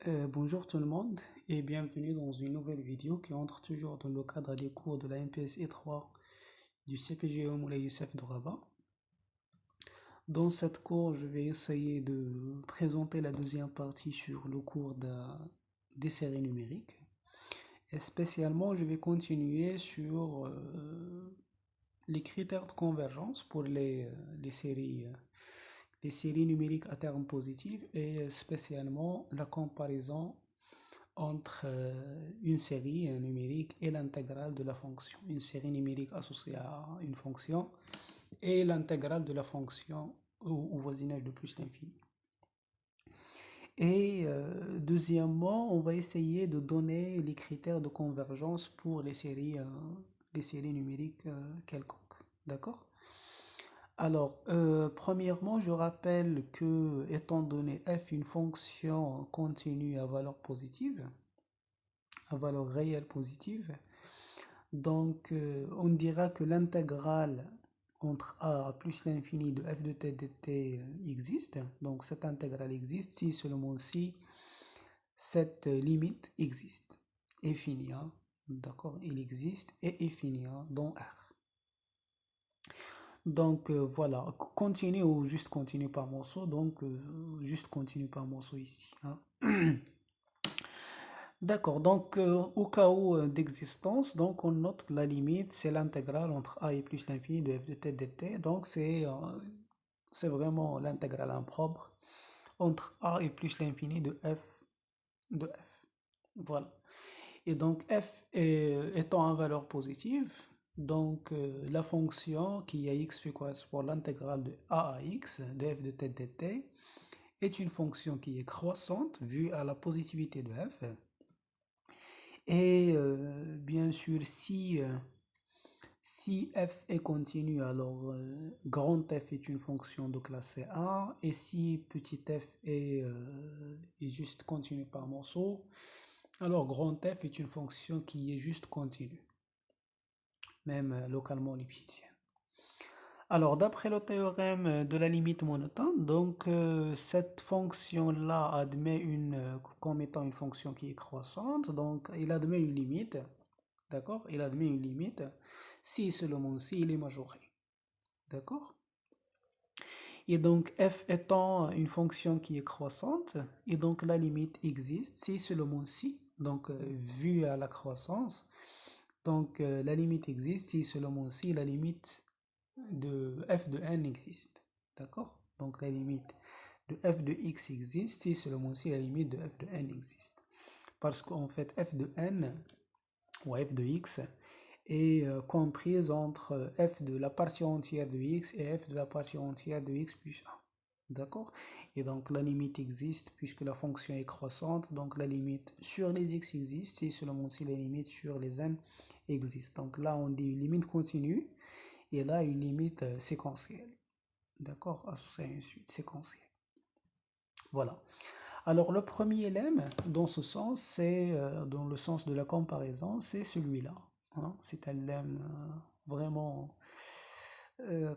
Bonjour tout le monde et bienvenue dans une nouvelle vidéo qui entre toujours dans le cadre des cours de la MPSI 3 du CPGE Moulay Youssef de Rabat. Dans cette cours, je vais essayer de présenter la deuxième partie sur le cours des séries numériques. Et spécialement, je vais continuer sur les critères de convergence pour les séries numériques à terme positif et spécialement la comparaison entre une série numérique et l'intégrale de la fonction. Une série numérique associée à une fonction et l'intégrale de la fonction au voisinage de plus l'infini. Et deuxièmement, on va essayer de donner les critères de convergence pour les séries numériques quelconques. D'accord? Alors, premièrement, je rappelle que, étant donné f une fonction continue à valeur positive, à valeur réelle positive, donc on dira que l'intégrale entre a plus l'infini de f de t dt existe. Donc cette intégrale existe si seulement si cette limite existe. Est finie, hein? D'accord, il existe et est fini hein, dans R. Donc voilà, continue ou juste continue par morceau, donc juste continue par morceau ici. Hein. D'accord, donc au cas où d'existence, donc on note la limite, c'est l'intégrale entre a et plus l'infini de f de t dt, donc c'est vraiment l'intégrale impropre entre a et plus l'infini de f de f. Voilà. Et donc f étant en valeur positive, donc la fonction qui à x fait correspond à l'intégrale de a à x de f de t dt est une fonction qui est croissante vue à la positivité de f. Et bien sûr, si f est continu, alors grand f est une fonction de classe A, et si petit f est juste continu par morceau, alors grand f est une fonction qui est juste continue, même localement lipschitzienne. Alors, d'après le théorème de la limite monotone, donc cette fonction-là admet comme étant une fonction qui est croissante, donc il admet une limite, d'accord? Il admet une limite si seulement si il est majoré, d'accord? Et donc f étant une fonction qui est croissante, et donc la limite existe si seulement si, donc vu à la croissance, donc la limite existe si seulement si la limite de f de n existe. D'accord? Donc la limite de f de x existe si seulement si la limite de f de n existe. Parce qu'en fait f de n ou f de x est comprise entre f de la partie entière de x et f de la partie entière de x plus 1. D'accord? Et donc la limite existe puisque la fonction est croissante, donc la limite sur les x existe si seulement si la limite sur les n existe. Donc là on dit une limite continue et là une limite séquentielle. D'accord? Associée à une suite séquentielle. Voilà. Alors le premier lemme dans ce sens, c'est dans le sens de la comparaison, c'est celui-là. Hein? C'est un lemme vraiment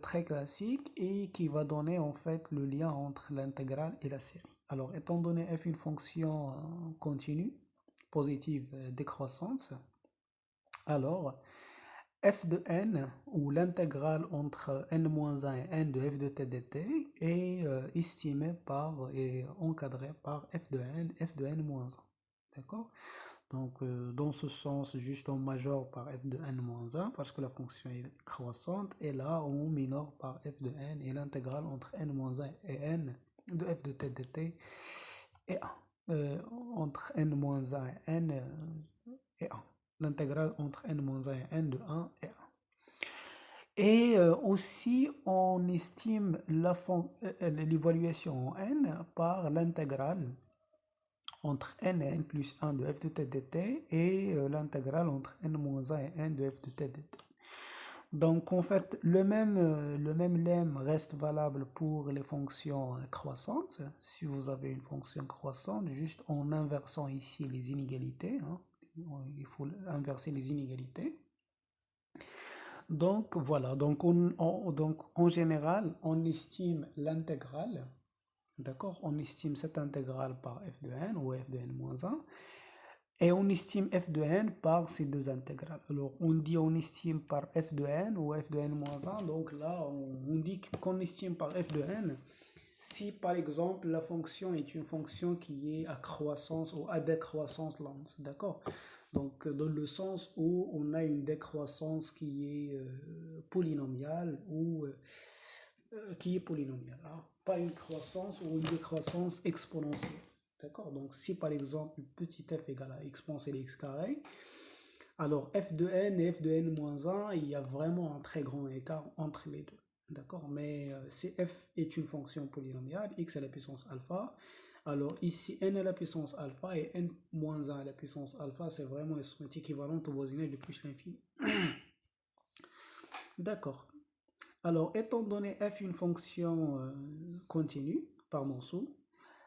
très classique et qui va donner en fait le lien entre l'intégrale et la série. Alors étant donné f une fonction continue, positive décroissante, alors f de n, ou l'intégrale entre n-1 et n de f de t dt, est estimée par et encadrée par f de n-1. D'accord? Donc, dans ce sens, juste on majore par f de n-1 parce que la fonction est croissante, et là on minore par f de n, et l'intégrale entre n-1 et n de f de t dt est 1. Entre n-1 et n est 1. L'intégrale entre n-1 et n de 1 est 1. Et aussi, on estime l'évaluation en n par l'intégrale entre n et n plus 1 de f de t dt et l'intégrale entre n-1 et n de f de t dt. Donc en fait, le même lemme reste valable pour les fonctions croissantes. Si vous avez une fonction croissante, juste en inversant ici les inégalités, hein, il faut inverser les inégalités. Donc voilà, donc en général, on estime l'intégrale D'accord? On estime cette intégrale par f de n ou f de n moins 1. Et on estime f de n par ces deux intégrales. Alors, on dit on estime par f de n ou f de n moins 1. Donc là, on dit qu'on estime par f de n si, par exemple, la fonction est une fonction qui est à croissance ou à décroissance lente. D'accord? Donc, dans le sens où on a une décroissance qui est polynomiale ou qui est polynomiale. Hein? Pas une croissance ou une décroissance exponentielle. D'accord? Donc, si par exemple, petit f égale à exponentielle x carré, alors f de n et f de n moins 1, il y a vraiment un très grand écart entre les deux. D'accord? Mais si f est une fonction polynomiale, x à la puissance alpha, alors ici n à la puissance alpha et n moins 1 à la puissance alpha, c'est vraiment équivalent au voisinage de plus l'infini. D'accord. Alors, étant donné f une fonction continue par morceau,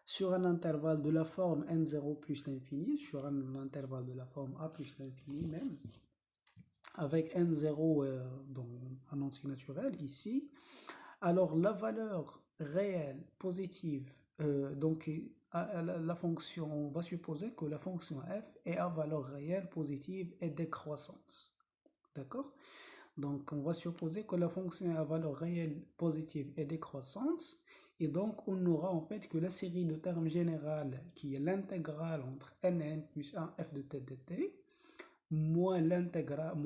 sur un intervalle de la forme n0 plus l'infini, sur un intervalle de la forme a plus l'infini même, avec n0 dans un entier naturel ici, alors la valeur réelle positive, donc la fonction, on va supposer que la fonction f est à valeur réelle positive et décroissante. D'accord? Donc on va supposer que la fonction est à valeur réelle positive et décroissante, et donc on aura en fait que la série de termes générales qui est l'intégrale entre n et n plus 1 f de t dt, moins l'intégrale,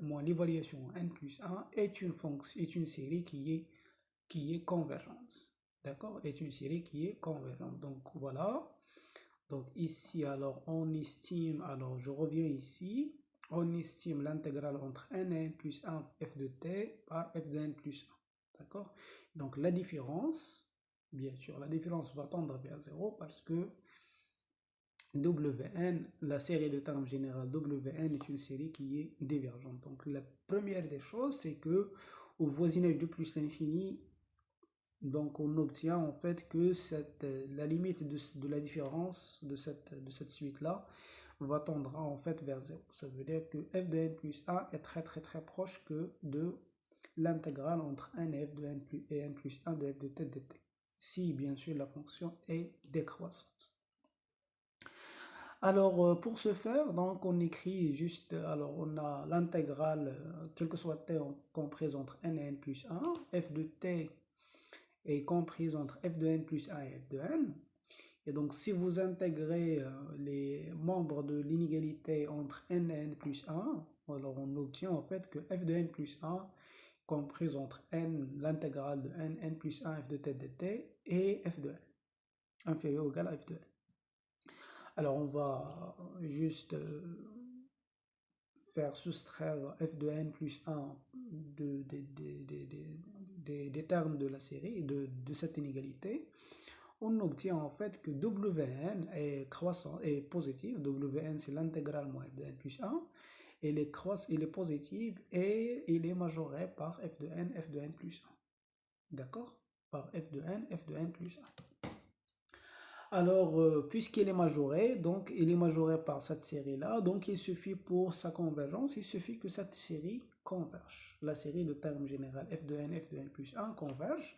moins l'évaluation n plus 1 est une fonction, est une série qui est convergente. D'accord? Est une série qui est convergente. Donc voilà. Donc ici, alors on estime, alors je reviens ici, on estime l'intégrale entre n et n plus 1 f de t par f de n plus 1. D'accord? Donc la différence, bien sûr, la différence va tendre vers 0 parce que Wn, la série de termes générale Wn est une série qui est divergente. Donc la première des choses, c'est que au voisinage de plus l'infini, donc on obtient en fait que la limite de la différence de cette suite-là va tendre en fait vers 0. Ça veut dire que f de n plus 1 est très très très proche que de l'intégrale entre n et f de n plus 1 de f de t dt. Si bien sûr la fonction est décroissante. Alors, pour ce faire, donc on écrit juste, alors on a l'intégrale, quel que soit t comprise entre n et n plus 1, f de t est comprise entre f de n plus 1 et f de n. Et donc, si vous intégrez les membres de l'inégalité entre n et n plus 1, alors on obtient en fait que f de n plus 1 comprise entre n, l'intégrale de n plus 1 f de t dt et f de n, inférieur ou égal à f de n. Alors, on va juste faire soustraire f de n plus 1 des termes de la série, de cette inégalité. On obtient en fait que Wn est croissant et positive. Wn c'est l'intégrale moins f de n plus 1. Il est positive et il est majoré par f de n plus 1. D'accord? Par f de n plus 1. Alors, puisqu'il est majoré, donc il est majoré par cette série-là, donc il suffit pour sa convergence, il suffit que cette série converge. La série de termes général f de n plus 1 converge,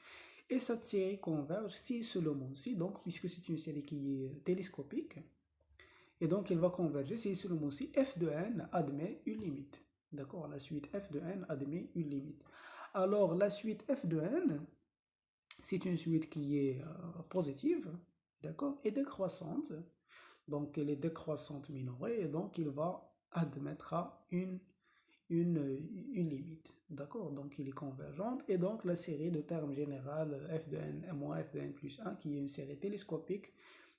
et cette série converge si seulement si, donc puisque c'est une série qui est télescopique, et donc il va converger si seulement si f de n admet une limite. D'accord? La suite f de n admet une limite. Alors, la suite f de n, c'est une suite qui est positive, d'accord, et décroissante. Donc, elle est décroissante minorée, et donc il va admettre une limite. D'accord? Donc, il est convergente, et donc la série de termes général f de n moins f de n plus 1, qui est une série télescopique,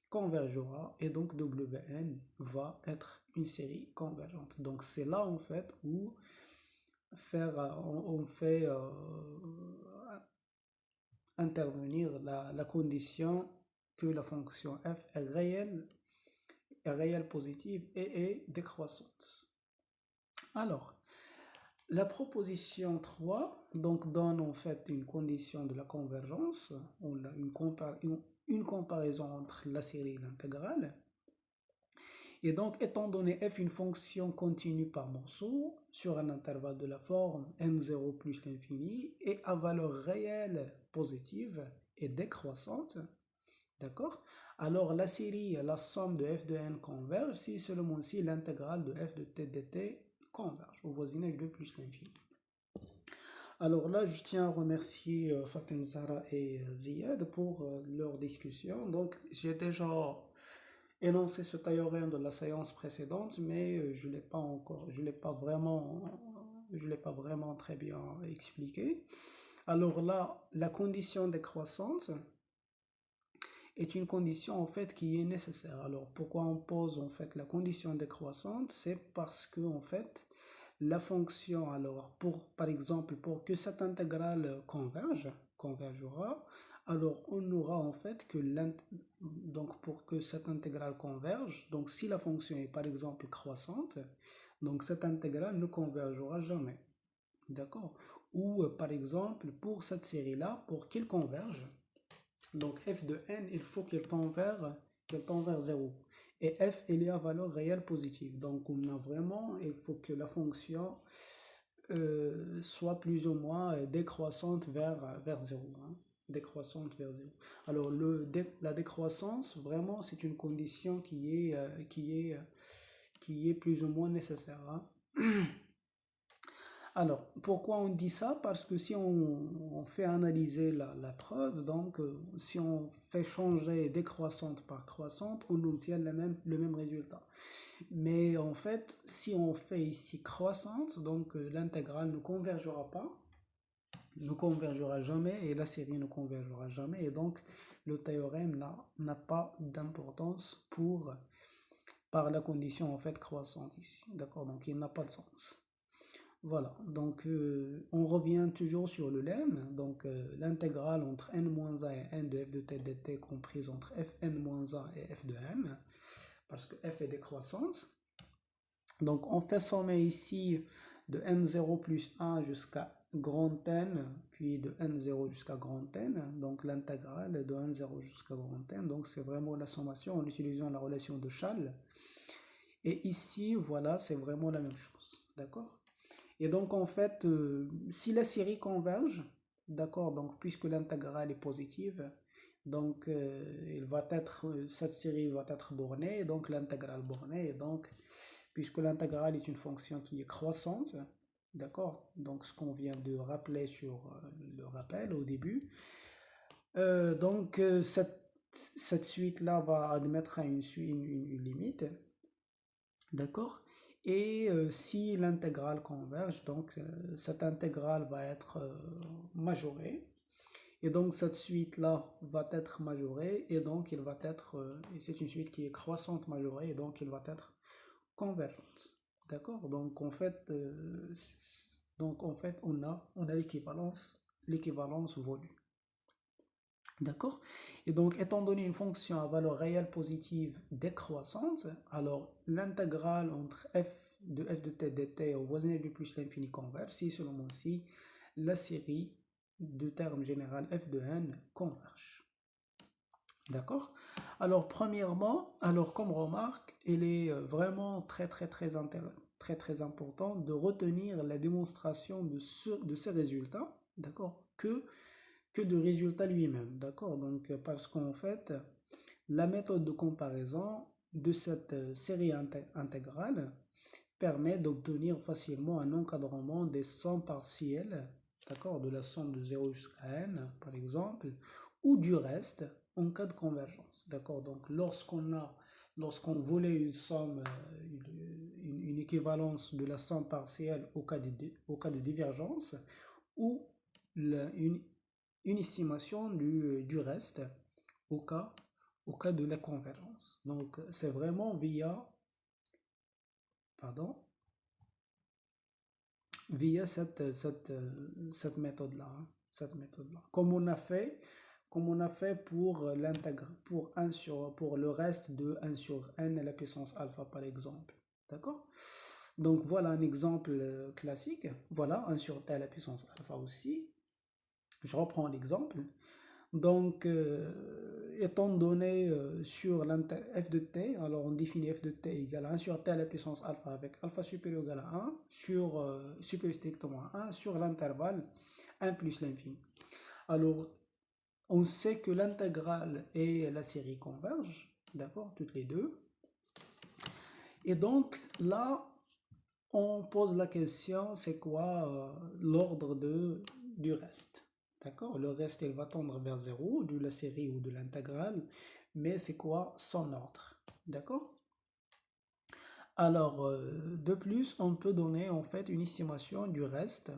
convergera, et donc Wn va être une série convergente. Donc, c'est là en fait où on fait intervenir la condition que la fonction f est réelle positive et est décroissante. Alors, la proposition 3 donc, donne en fait une condition de la convergence. On a une comparaison entre la série et l'intégrale. Et donc, étant donné f une fonction continue par morceau sur un intervalle de la forme n0 plus l'infini et à valeur réelle positive et décroissante, D'accord? Alors, la série, la somme de f de n converge si seulement si l'intégrale de f de t dt converge au voisinage de plus l'infini. Alors là, je tiens à remercier Fatem Zahra et Ziad pour leur discussion. Donc, j'ai déjà énoncé ce théorème de la séance précédente, mais je l'ai pas vraiment très bien expliqué. Alors là, la condition décroissante est une condition en fait qui est nécessaire. Alors pourquoi on pose en fait la condition décroissante? C'est parce que en fait la fonction, alors par exemple pour que cette intégrale convergera, alors on aura en fait que donc pour que cette intégrale converge, donc si la fonction est par exemple croissante, donc cette intégrale ne convergera jamais. D'accord? Ou par exemple pour cette série-là, pour qu'elle converge, donc f de n, il faut qu'elle tend vers 0. Et f, il est à valeur réelle positive. Donc on a vraiment, il faut que la fonction soit plus ou moins décroissante vers 0. Hein, décroissante vers 0. Alors la décroissance, vraiment, c'est une condition qui est plus ou moins nécessaire. Hein. Alors, pourquoi on dit ça? Parce que si on fait analyser la preuve, donc si on fait changer décroissante par croissante, on obtient le même résultat. Mais en fait, si on fait ici croissante, donc l'intégrale ne convergera pas, ne convergera jamais, et la série ne convergera jamais, et donc le théorème n'a pas d'importance par la condition en fait croissante ici. D'accord? Donc il n'a pas de sens. Voilà, donc on revient toujours sur le lemme, donc l'intégrale entre n-1 et n de f de t dt comprise entre fn-1 et f de n, parce que f est décroissante. Donc on fait sommer ici de n0 plus 1 jusqu'à grand N, puis de n0 jusqu'à grand N, donc l'intégrale de n0 jusqu'à grand N, donc c'est vraiment la sommation en utilisant la relation de Schall. Et ici, voilà, c'est vraiment la même chose, d'accord? Et donc, en fait, si la série converge, d'accord, donc puisque l'intégrale est positive, donc cette série va être bornée, et donc l'intégrale bornée, et donc, puisque l'intégrale est une fonction qui est croissante, d'accord, donc ce qu'on vient de rappeler sur le rappel au début, donc cette suite-là va admettre une limite, d'accord? Et si l'intégrale converge, donc cette intégrale va être majorée. Et donc cette suite-là va être majorée. Et donc il va être, c'est une suite qui est croissante majorée. Et donc il va être convergente. D'accord? Donc en fait, on a l'équivalence voulue. D'accord? Et donc, étant donné une fonction à valeur réelle positive décroissante, alors l'intégrale entre f de t dt au voisinage du plus l'infini converge si seulement si la série de termes général f de n converge. D'accord? Alors, premièrement, alors comme remarque, il est vraiment très important de retenir la démonstration de ces résultats, d'accord, que de résultat lui-même, d'accord? Donc, parce qu'en fait, la méthode de comparaison de cette série intégrale permet d'obtenir facilement un encadrement des sommes partielles, d'accord, de la somme de 0 jusqu'à n, par exemple, ou du reste en cas de convergence, d'accord? Donc, lorsqu'on voulait une somme, une équivalence de la somme partielle au cas de divergence, ou une estimation du reste au cas de la convergence. Donc, c'est vraiment via cette méthode-là. Hein, cette méthode-là. Comme on a fait pour pour le reste de 1 sur n à la puissance alpha, par exemple. D'accord? Donc, voilà un exemple classique. Voilà, 1 sur t à la puissance alpha aussi. Je reprends l'exemple. Donc, étant donné sur f de t, alors on définit f de t égale à 1 sur t à la puissance alpha avec alpha supérieur ou égal à 1 supérieur strictement à 1 sur l'intervalle 1 plus l'infini. Alors, on sait que l'intégrale et la série convergent, d'accord, toutes les deux. Et donc là, on pose la question, c'est quoi l'ordre du reste? D'accord? Le reste, il va tendre vers 0, de la série ou de l'intégrale, mais c'est quoi son ordre? D'accord? Alors, de plus, on peut donner en fait une estimation du reste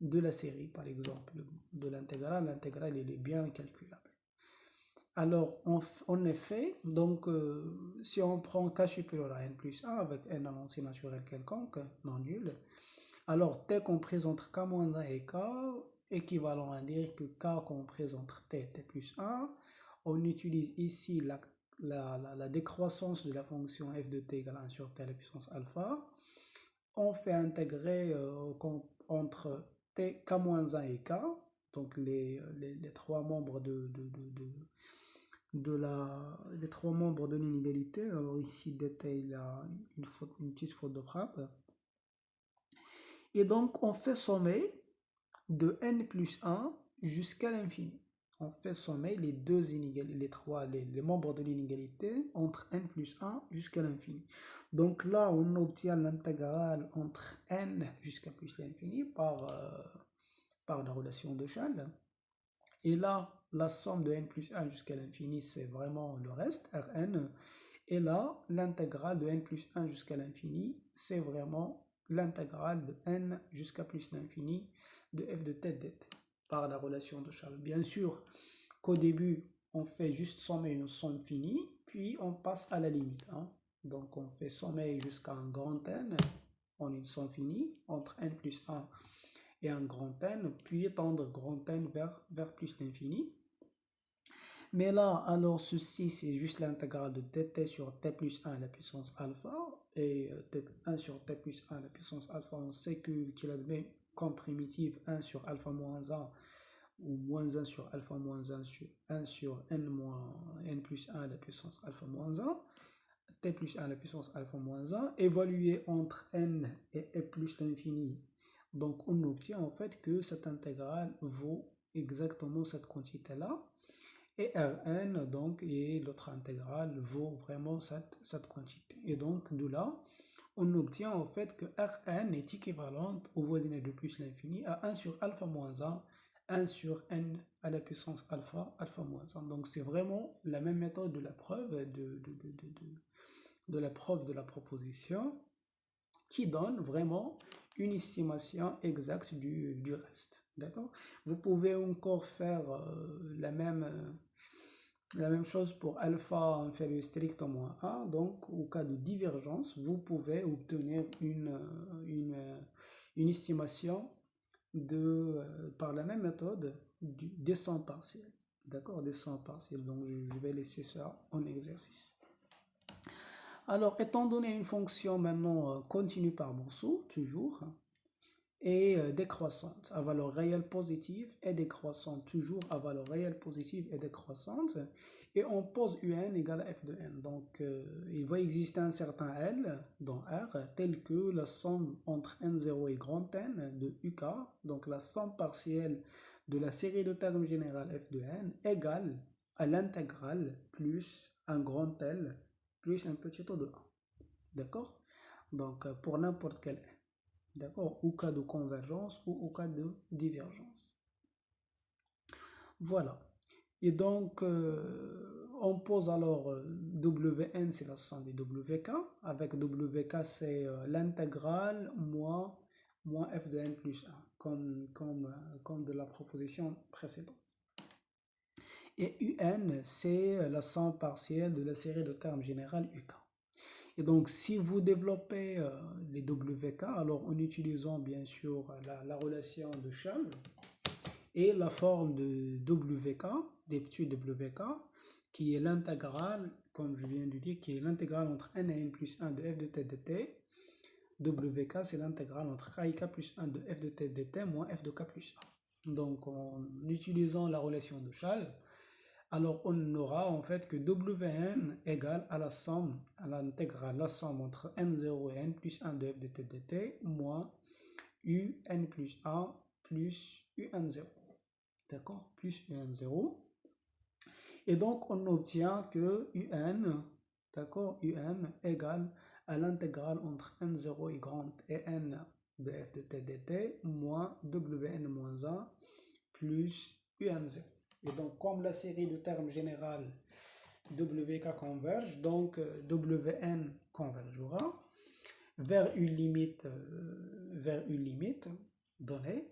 de la série, par exemple, de l'intégrale. L'intégrale, il est bien calculable. Alors, en effet, donc, si on prend k supérieur à n plus 1 avec n un entier naturel quelconque, non nul, alors t comprise entre k moins 1 et k, équivalent à dire que k comprise entre t et t plus 1, on utilise ici la décroissance de la fonction f de t égale 1 sur t à la puissance alpha, on fait intégrer entre t, k-1 et k, donc les trois membres les trois membres de l'inégalité. Alors ici, dt, il a une petite faute de frappe. Et donc, on fait sommer de n plus 1 jusqu'à l'infini. On fait sommer les deux inégalités, les membres de l'inégalité entre n plus 1 jusqu'à l'infini. Donc là, on obtient l'intégrale entre n jusqu'à plus l'infini par la relation de Schall. Et là, la somme de n plus 1 jusqu'à l'infini, c'est vraiment le reste, Rn. Et là, l'intégrale de n plus 1 jusqu'à l'infini, c'est vraiment l'intégrale de n jusqu'à plus l'infini de f de t dt par la relation de Schall. Bien sûr qu'au début, on fait juste sommer une somme finie, puis on passe à la limite. Donc on fait sommer jusqu'à un grand N en une somme finie entre n plus 1 et un grand N, puis tendre grand N vers plus l'infini. Mais là, alors ceci, c'est juste l'intégrale de dt sur t plus 1 à la puissance alpha, et 1 sur t plus 1 à la puissance alpha, on sait qu'il admet comme primitive 1 sur alpha moins 1, ou moins 1 sur alpha moins 1 sur 1 sur n moins n plus 1 à la puissance alpha moins 1, t plus 1 à la puissance alpha moins 1, évalué entre n et plus l'infini. Donc on obtient en fait que cette intégrale vaut exactement cette quantité-là. Et Rn, donc, et l'autre intégrale vaut vraiment cette quantité. Et donc, de là, on obtient en fait que Rn est équivalente au voisinage de plus l'infini à 1 sur alpha moins 1, 1 sur n à la puissance alpha, alpha moins 1. Donc, c'est vraiment la même méthode de la preuve de la preuve de la proposition qui donne vraiment une estimation exacte du reste. D'accord? Vous pouvez encore faire la même chose pour alpha inférieur strictement à 1. Donc, au cas de divergence, vous pouvez obtenir une estimation par la même méthode du descente partielle. D'accord? Descente partielle. Donc, je vais laisser ça en exercice. Alors, étant donné une fonction maintenant continue par Bourseau, toujours, et décroissante à valeur réelle positive et décroissante, toujours à valeur réelle positive et décroissante, et on pose un égale à f de n. Donc, il va exister un certain L dans R, tel que la somme entre n0 et grand N de uk, donc la somme partielle de la série de termes générales f de n, égale à l'intégrale plus un grand L plus un petit o de 1. D'accord? Donc, pour n'importe quel n. D'accord? Au cas de convergence ou au cas de divergence. Voilà. Et donc, on pose alors Wn, c'est la somme des Wk. Avec Wk, c'est l'intégrale moins f de n plus 1, comme de la proposition précédente. Et Un, c'est la somme partielle de la série de termes générales Uk. Et donc, si vous développez les WK, alors en utilisant bien sûr la relation de Schall et la forme de WK, des petits WK, qui est l'intégrale, comme je viens de dire, qui est l'intégrale entre n et n plus 1 de f de t dt. WK, c'est l'intégrale entre k et k plus 1 de f de t dt moins f de k plus 1. Donc, en utilisant la relation de Schall, alors on aura en fait que Wn égale à la somme, à l'intégrale, la somme entre n0 et n plus 1 de f de t dt moins un plus 1 plus un0. d'accord, plus un0. Et donc, on obtient que un, d'accord, un égale à l'intégrale entre n0 et grand et n de f de t dt moins wn moins 1 plus un0. Et donc, comme la série de termes général wk converge, donc wn convergera vers une limite donnée.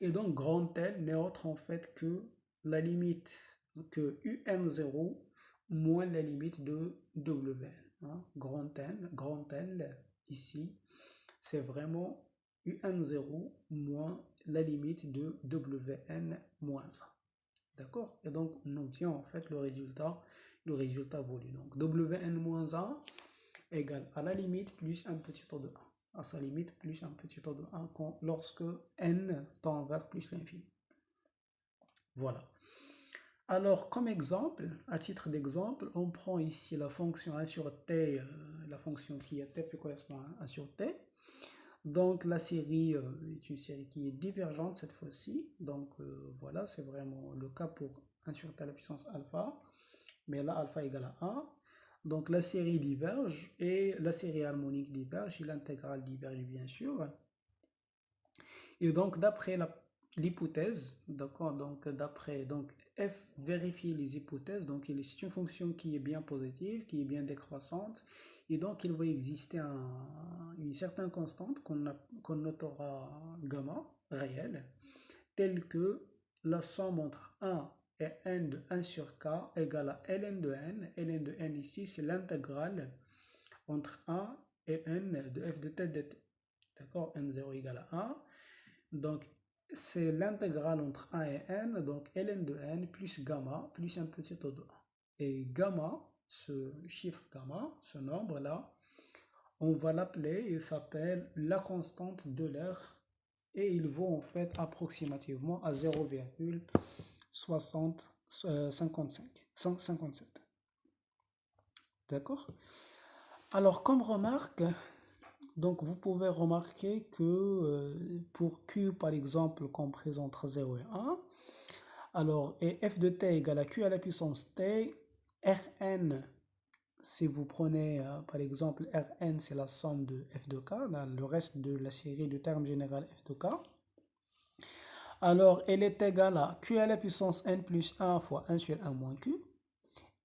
Et donc, grand L n'est autre en fait que la limite que un0 moins la limite de wn. Hein. Grand L ici, c'est vraiment un0 moins la limite de wn moins 1. D'accord? Et donc, on obtient en fait le résultat voulu. Donc, wn moins 1 égale à la limite plus un petit o de 1. À sa limite plus un petit o de 1 lorsque n tend vers plus l'infini. Voilà. Alors, comme exemple, à titre d'exemple, on prend ici la fonction 1 sur t, la fonction qui est f correspond à 1 sur t. Donc, la série est une série qui est divergente cette fois-ci. Donc, voilà, c'est vraiment le cas pour 1 sur t à la puissance alpha. Mais là, alpha égale à 1. Donc, la série diverge et la série harmonique diverge et l'intégrale diverge, bien sûr. Et donc, d'après l'hypothèse, d'accord, donc f vérifie les hypothèses, donc c'est une fonction qui est bien positive, qui est bien décroissante, et donc il va exister une certaine constante qu'on notera gamma réelle, telle que la somme entre 1 et n de 1 sur k égale à ln de n. Ln de n ici, c'est l'intégrale entre 1 et n de f de t dt. D'accord, n0 égale à 1. Donc, c'est l'intégrale entre 1 et n, donc ln de n plus gamma plus un petit o de 1. Et gamma, ce chiffre gamma, ce nombre-là, on va l'appeler, il s'appelle la constante de l'air, et il vaut en fait approximativement à 0,57. D'accord? Alors, comme remarque, donc vous pouvez remarquer que pour Q par exemple qu'on présente entre 0 et 1, alors et f de t égale à Q à la puissance t, Rn, si vous prenez par exemple Rn c'est la somme de f de k, dans le reste de la série de termes général f de k, alors elle est égale à Q à la puissance n plus 1 fois 1 sur 1 moins Q,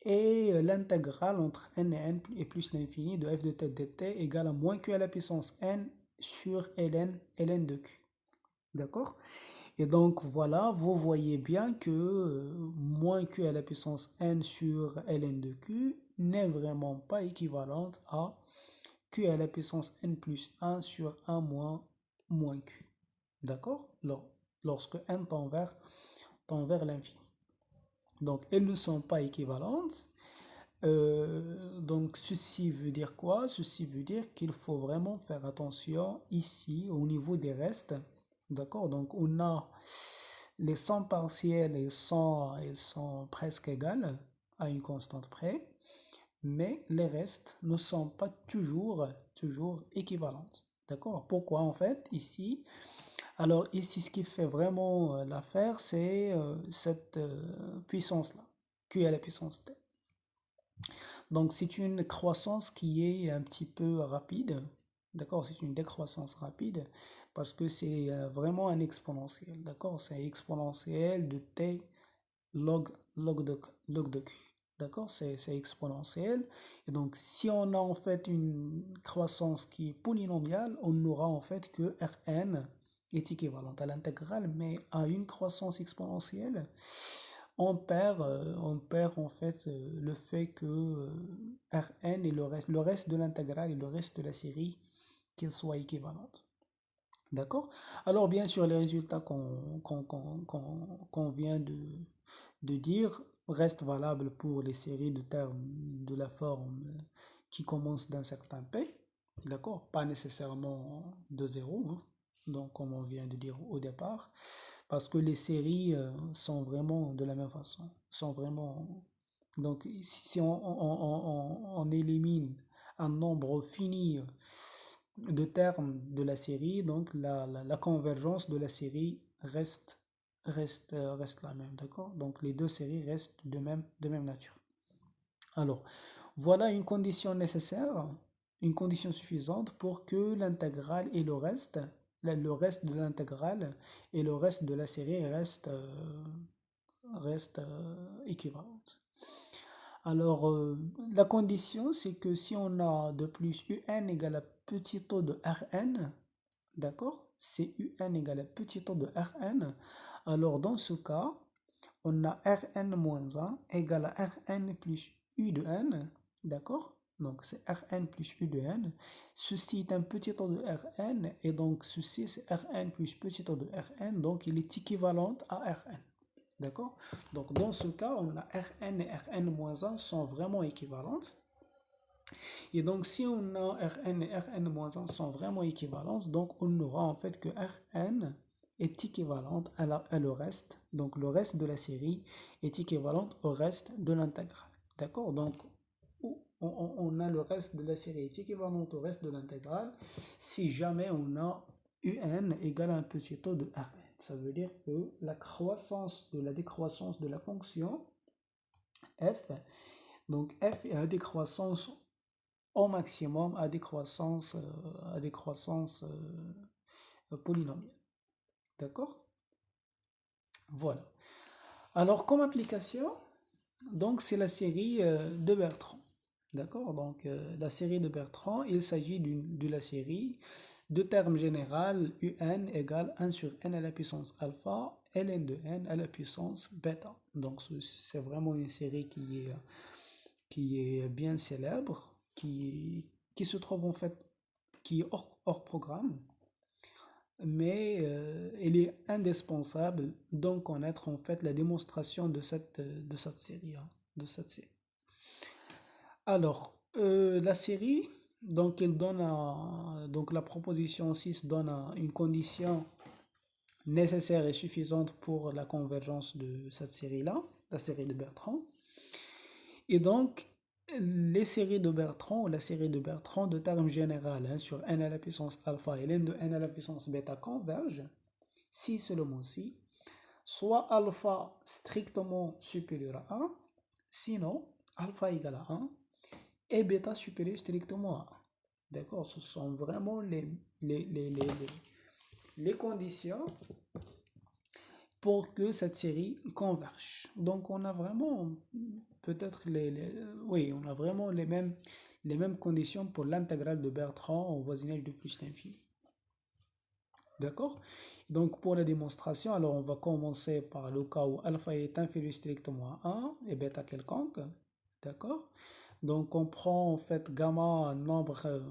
et l'intégrale entre n et n et plus l'infini de f de t dt égale à moins q à la puissance n sur ln de q. D'accord? Et donc voilà, vous voyez bien que moins q à la puissance n sur ln de q n'est vraiment pas équivalente à q à la puissance n plus 1 sur 1 moins q. D'accord? Lorsque n tend vers l'infini. Donc elles ne sont pas équivalentes. Donc ceci veut dire quoi? Ceci veut dire qu'il faut vraiment faire attention ici au niveau des restes. D'accord? Donc on a les sommes partielles, elles sont presque égales à une constante près, mais les restes ne sont pas toujours équivalentes. D'accord? Pourquoi en fait ici? Alors ici, ce qui fait vraiment l'affaire, c'est cette puissance-là, Q à la puissance t. Donc c'est une croissance qui est un petit peu rapide, d'accord? C'est une décroissance rapide parce que c'est vraiment un exponentiel, d'accord? C'est exponentiel de t log de q, d'accord? C'est exponentiel. Et donc si on a en fait une croissance qui est polynomiale, on n'aura en fait que Rn est équivalente à l'intégrale, mais à une croissance exponentielle, on perd en fait le fait que Rn et le reste de l'intégrale et le reste de la série qu'ils soient équivalentes. D'accord? Alors bien sûr, les résultats qu'on vient de dire restent valables pour les séries de termes de la forme qui commencent d'un certain P. D'accord? Pas nécessairement de 0, hein, donc comme on vient de dire au départ. Parce que les séries sont vraiment de la même façon. Sont vraiment... Donc, si on élimine un nombre fini de termes de la série, donc la convergence de la série reste reste la même, d'accord? Donc les deux séries restent de même nature. Alors, voilà une condition nécessaire, une condition suffisante pour que l'intégrale et le reste de l'intégrale et le reste de la série restent équivalentes. Alors, la condition, c'est que si on a de plus un égale à petit taux de Rn, d'accord? C'est un égale à petit taux de Rn. Alors, dans ce cas, on a Rn moins 1 égale à Rn plus U de n, d'accord? Donc, c'est Rn plus U de n. Ceci est un petit taux de Rn, et donc ceci, c'est Rn plus petit taux de Rn, donc il est équivalent à Rn. D'accord? Donc, dans ce cas, on a Rn et Rn-1 sont vraiment équivalentes. Et donc, si on a Rn et Rn-1 sont vraiment équivalentes, donc on aura en fait que Rn est équivalente à le reste. Donc, le reste de la série est équivalente au reste de l'intégrale. D'accord? Donc, on a le reste de la série est équivalent au reste de l'intégrale si jamais on a un égale à un petit taux de Rn. Ça veut dire que la décroissance de la fonction f, donc f est à décroissance au maximum à décroissance polynomiale. D'accord? Voilà. Alors comme application, donc c'est la série de Bertrand. D'accord? Donc la série de Bertrand, il s'agit de la série de termes général un égale 1 sur n à la puissance alpha, ln de n à la puissance bêta. Donc c'est vraiment une série qui est bien célèbre, qui se trouve en fait, qui est hors programme, mais il est indispensable d'en connaître en fait la démonstration de cette série, hein, de cette série. Alors, la série, donc, donc la proposition 6 donne une condition nécessaire et suffisante pour la convergence de cette série-là, la série de Bertrand. Et donc, les séries de Bertrand, ou la série de Bertrand de termes général, 1 sur n à la puissance alpha et ln de n à la puissance bêta convergent, si seulement si, soit alpha strictement supérieur à 1, sinon alpha égale à 1, et bêta supérieur strictement à 1. D'accord? Ce sont vraiment les conditions pour que cette série converge. Donc on a vraiment peut-être on a vraiment les mêmes conditions pour l'intégrale de Bertrand au voisinage de plus l'infini. D'accord? Donc pour la démonstration, alors on va commencer par le cas où alpha est inférieur strictement à 1 et bêta quelconque. D'accord? Donc on prend en fait gamma un nombre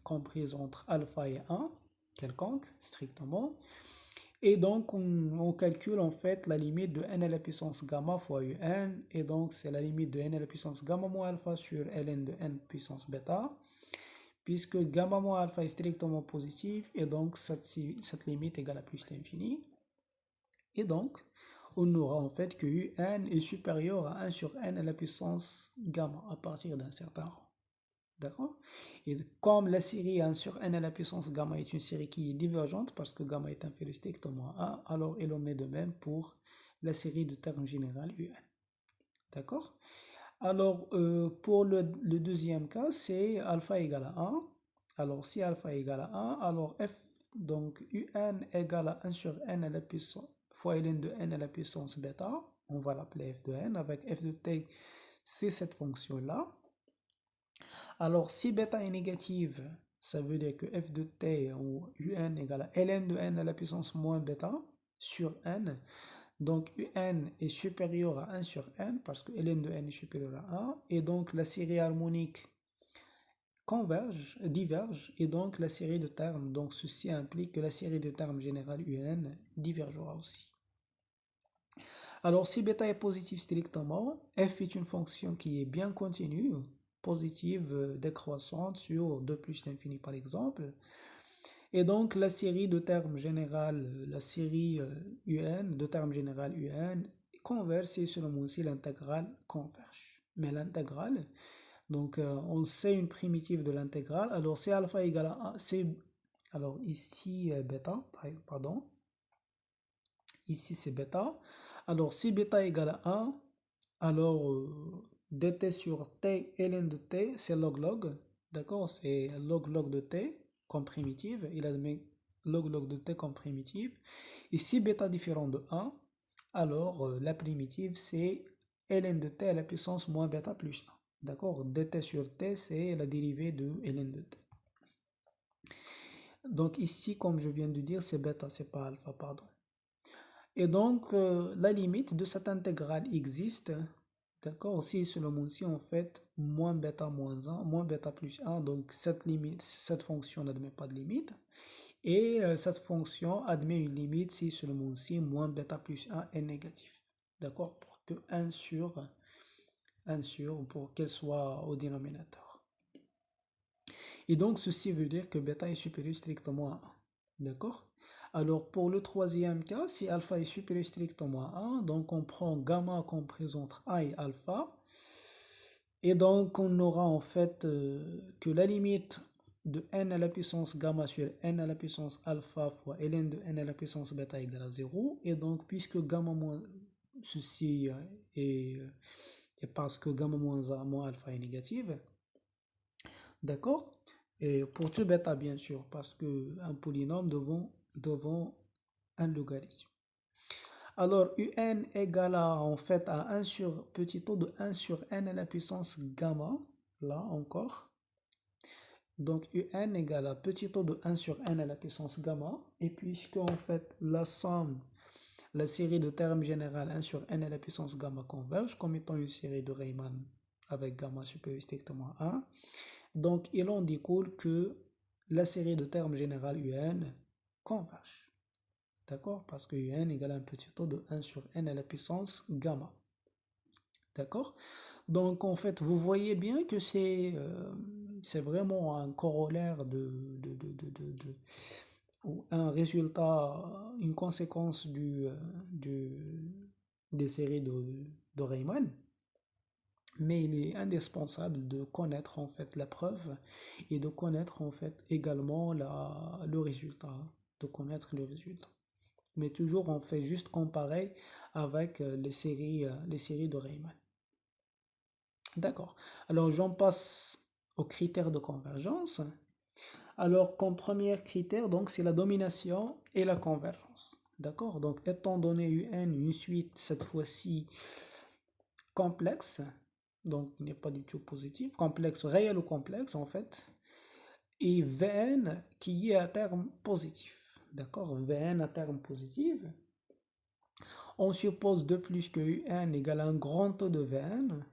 compris entre alpha et 1 quelconque strictement. Et donc on calcule en fait la limite de n à la puissance gamma fois un, et donc c'est la limite de n à la puissance gamma moins alpha sur ln de n puissance bêta, puisque gamma moins alpha est strictement positif, et donc cette limite égale à plus l'infini. Et donc on aura en fait que un est supérieur à 1 sur n à la puissance gamma à partir d'un certain rang. D'accord? Et comme la série 1 sur n à la puissance gamma est une série qui est divergente parce que gamma est inférieur strictement à 1, alors il en est de même pour la série de termes général un. D'accord? Alors pour le deuxième cas, c'est alpha égale à 1. Alors si alpha égale à 1, alors f, donc un égale à 1 sur n à la puissance fois ln de n à la puissance bêta. On va l'appeler f de n avec f de t, c'est cette fonction-là. Alors, si bêta est négative, ça veut dire que f de t ou un égale à ln de n à la puissance moins bêta sur n. Donc, un est supérieur à 1 sur n parce que ln de n est supérieur à 1. Et donc, la série harmonique diverge, et donc la série de termes. Donc, ceci implique que la série de termes générale un divergera aussi. Alors, si bêta est positif strictement, f est une fonction qui est bien continue, positive décroissante sur 2 plus l'infini par exemple. Et donc la série de termes général, la série un de termes général un converge si seulement si l'intégrale converge. Mais l'intégrale, donc on sait une primitive de l'intégrale, alors c'est alpha égale à 1, alors ici bêta, pardon, Ici, c'est bêta. Alors, si bêta égale à 1, alors dt sur t, ln de t, c'est log-log. D'accord? C'est log-log de t comme primitive. Il admet log-log de t comme primitive. Et si bêta différent de 1, alors la primitive, c'est ln de t à la puissance moins bêta plus 1. D'accord? dt sur t, c'est la dérivée de ln de t. Donc ici, comme je viens de dire, c'est bêta, c'est pas alpha, pardon. Et donc, la limite de cette intégrale existe, d'accord, si seulement si en fait, moins bêta moins 1, moins bêta plus 1, donc cette limite, cette fonction n'admet pas de limite. Et cette fonction admet une limite si seulement si moins bêta plus 1 est négatif. D'accord, pour que 1 sur, pour qu'elle soit au dénominateur. Et donc, ceci veut dire que bêta est supérieur strictement à 1. D'accord? Alors, pour le troisième cas, si alpha est supérieur strictement à 1, donc on prend gamma qu'on présente a et alpha. Et donc, on aura en fait que la limite de n à la puissance gamma sur n à la puissance alpha fois ln de n à la puissance bêta égale à 0. Et donc, puisque gamma moins ceci est parce que gamma moins a moins alpha est négative, d'accord? Et pour tout bêta, bien sûr, parce qu'un polynôme devant un logarithme. Alors, un égale à, en fait, à 1 sur petit o de 1 sur n à la puissance gamma, là encore. Donc, un égale à petit o de 1 sur n à la puissance gamma. Et puisque, en fait, la somme, la série de termes générales 1 sur n à la puissance gamma converge comme étant une série de Riemann avec gamma supérieur strictement à 1. Donc, il en découle que la série de termes générales un converge. D'accord? Parce que un égale à un petit o de 1 sur n à la puissance gamma. D'accord? Donc, en fait, vous voyez bien que c'est vraiment un corollaire ou un résultat, une conséquence des séries de Riemann. Mais il est indispensable de connaître en fait la preuve et de connaître en fait également le résultat, de connaître le résultat. Mais toujours on fait juste comparer avec les séries de Riemann. D'accord. Alors j'en passe aux critères de convergence. Alors comme premier critère, donc c'est la domination et la convergence. D'accord. Donc étant donné UN, une suite cette fois-ci complexe, donc il n'est pas du tout positif, complexe, réel ou complexe en fait, et Vn qui est à terme positif. D'accord, Vn à terme positif. On suppose de plus que Un égale à un grand taux de Vn.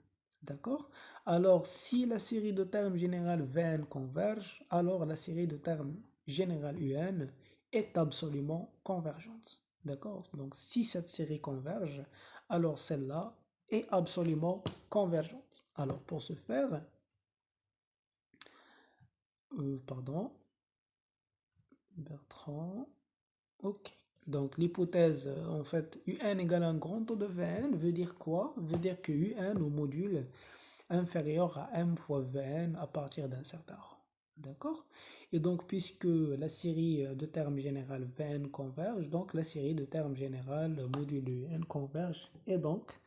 D'accord. Alors si la série de termes générales Vn converge, alors la série de termes générale Un est absolument convergente. D'accord. Donc si cette série converge, alors celle-là est absolument convergente. Alors pour ce faire, pardon, Bertrand, ok. Donc l'hypothèse, en fait, Un égale un grand taux de Vn veut dire quoi? Veut dire que Un au module inférieur à m fois Vn à partir d'un certain rang. D'accord? Et donc puisque la série de termes générales Vn converge, donc la série de termes générales module Un converge, et donc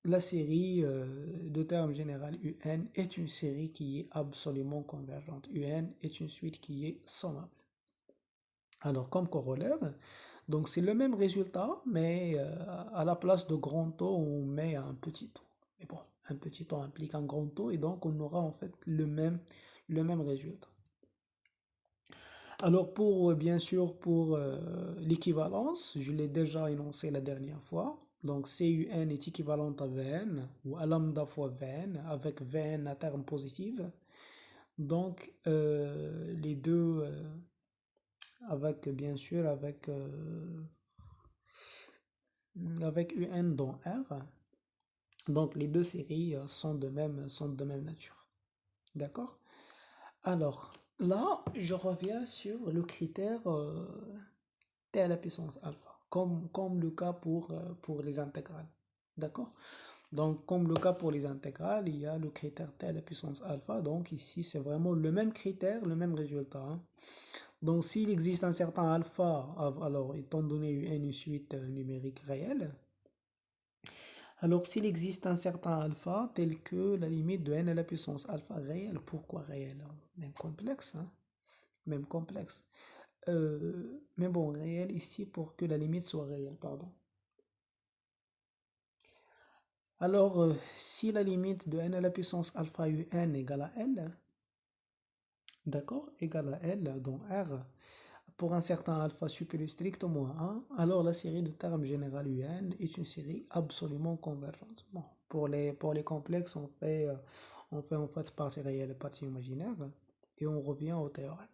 la série de termes générales UN est une série qui est absolument convergente. UN est une suite qui est sommable. Alors, comme corollaire, donc c'est le même résultat, mais à la place de grand taux, on met un petit taux. Mais bon, un petit taux implique un grand taux, et donc on aura en fait le même résultat. Alors, bien sûr, pour l'équivalence, je l'ai déjà énoncé la dernière fois. Donc, CUN est équivalente à Vn, ou à lambda fois Vn, avec Vn à terme positif. Donc, les deux, avec, bien sûr, avec UN dans R. Donc, les deux séries sont de même nature. D'accord? Alors, là, je reviens sur le critère t à la puissance alpha, comme le cas pour les intégrales. D'accord? Donc, comme le cas pour les intégrales, il y a le critère t à la puissance alpha. Donc, ici, c'est vraiment le même critère, le même résultat, hein. Donc, s'il existe un certain alpha, alors étant donné une suite numérique réelle, alors s'il existe un certain alpha tel que la limite de n à la puissance alpha réelle, pourquoi réelle? Même complexe, hein? Même complexe. Mais bon, réel ici pour que la limite soit réelle, pardon. Alors, si la limite de n à la puissance alpha un égale à L, d'accord, égale à L, dont R, pour un certain alpha supérieur strictement à 1, alors la série de termes général UN est une série absolument convergente. Bon, pour les complexes, on fait en fait partie réelle et partie imaginaire, et on revient au théorème.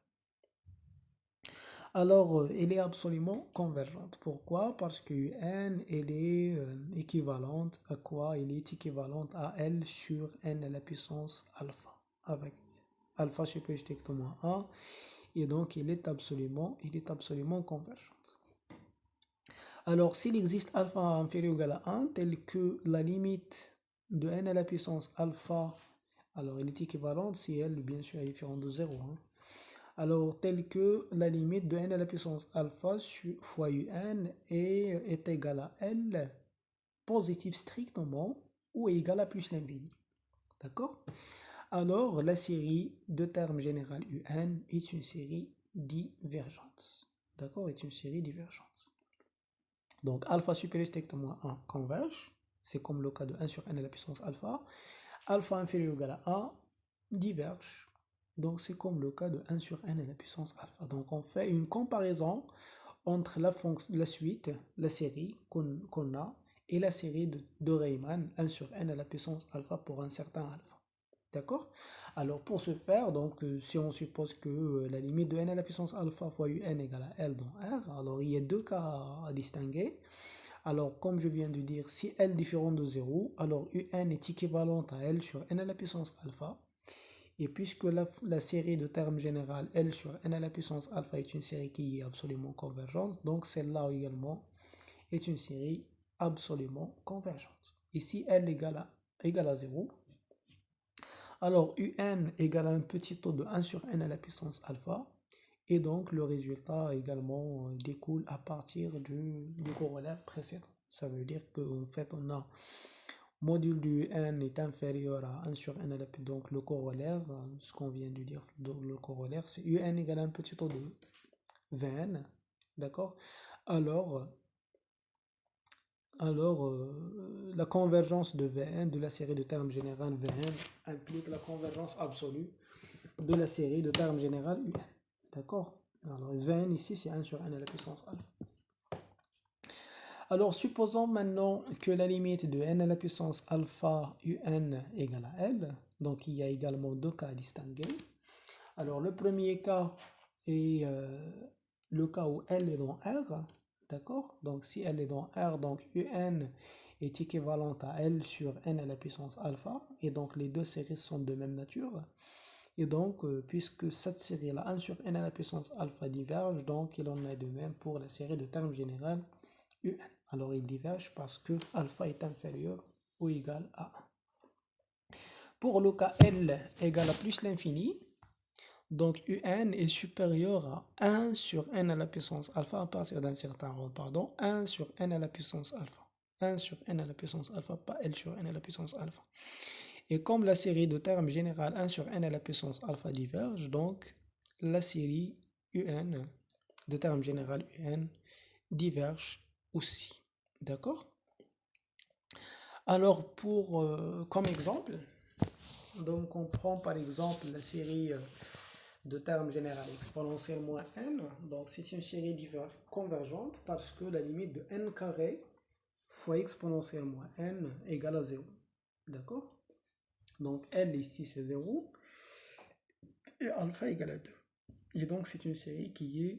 Alors, elle est absolument convergente. Pourquoi? Parce que n, elle est équivalente à quoi? Elle est équivalente à L sur n à la puissance alpha, avec alpha supérieur strictement à 1, et donc elle est absolument convergente. Alors, s'il existe alpha inférieur ou égal à 1, tel que la limite de n à la puissance alpha, alors elle est équivalente si L, bien sûr, est différente de 0, hein. Alors, tel que la limite de n à la puissance alpha fois un est égale à L positif strictement ou égale à plus l'infini. D'accord? Alors, la série de termes général un est une série divergente. D'accord? Est une série divergente. Donc, alpha supérieur strictement à 1 converge. C'est comme le cas de 1 sur n à la puissance alpha. Alpha inférieur ou égal à 1 diverge. Donc, c'est comme le cas de 1 sur n à la puissance alpha. Donc, on fait une comparaison entre la suite, la série qu'on a, et la série de Riemann, 1 sur n à la puissance alpha pour un certain alpha. D'accord? Alors, pour ce faire, donc, si on suppose que la limite de n à la puissance alpha fois un égale à L dans R, alors il y a deux cas à distinguer. Alors, comme je viens de dire, si L différent de 0, alors un est équivalente à L sur n à la puissance alpha. Et puisque la série de termes général L sur n à la puissance alpha est une série qui est absolument convergente, donc celle-là également est une série absolument convergente. Ici, L égale à 0. Alors, un égale à un petit taux de 1 sur n à la puissance alpha. Et donc, le résultat également découle à partir du corollaire précédent. Ça veut dire qu'en fait, on a module du n est inférieur à 1 sur n à la puissance. Donc, le corollaire, ce qu'on vient de dire, le corollaire, c'est un égale à un petit taux de Vn. D'accord? Alors, la convergence de Vn, de la série de termes générales Vn, implique la convergence absolue de la série de termes générales Un. D'accord? Alors, Vn ici, c'est 1 sur n à la puissance alpha. Alors, supposons maintenant que la limite de n à la puissance alpha un égale à L. Donc, il y a également deux cas à distinguer. Alors, le premier cas est le cas où L est dans R. D'accord? Donc, si L est dans R, donc un est équivalente à L sur n à la puissance alpha. Et donc, les deux séries sont de même nature. Et donc, puisque cette série-là, 1 sur n à la puissance alpha diverge, donc il en est de même pour la série de termes général un. Alors, il diverge parce que alpha est inférieur ou égal à 1. Pour le cas L égale à plus l'infini, donc un est supérieur à 1 sur n à la puissance alpha à partir d'un certain rang, pardon, 1 sur n à la puissance alpha. 1 sur n à la puissance alpha, pas L sur n à la puissance alpha. Et comme la série de termes général 1 sur n à la puissance alpha diverge, donc la série un de termes général un diverge aussi. D'accord? Alors, comme exemple, donc on prend par exemple la série de termes général exponentielle moins n. Donc, c'est une série convergente parce que la limite de n carré fois exponentielle moins n égale à 0. D'accord? Donc, L ici, c'est 0 et alpha égale à 2. Et donc, c'est une série qui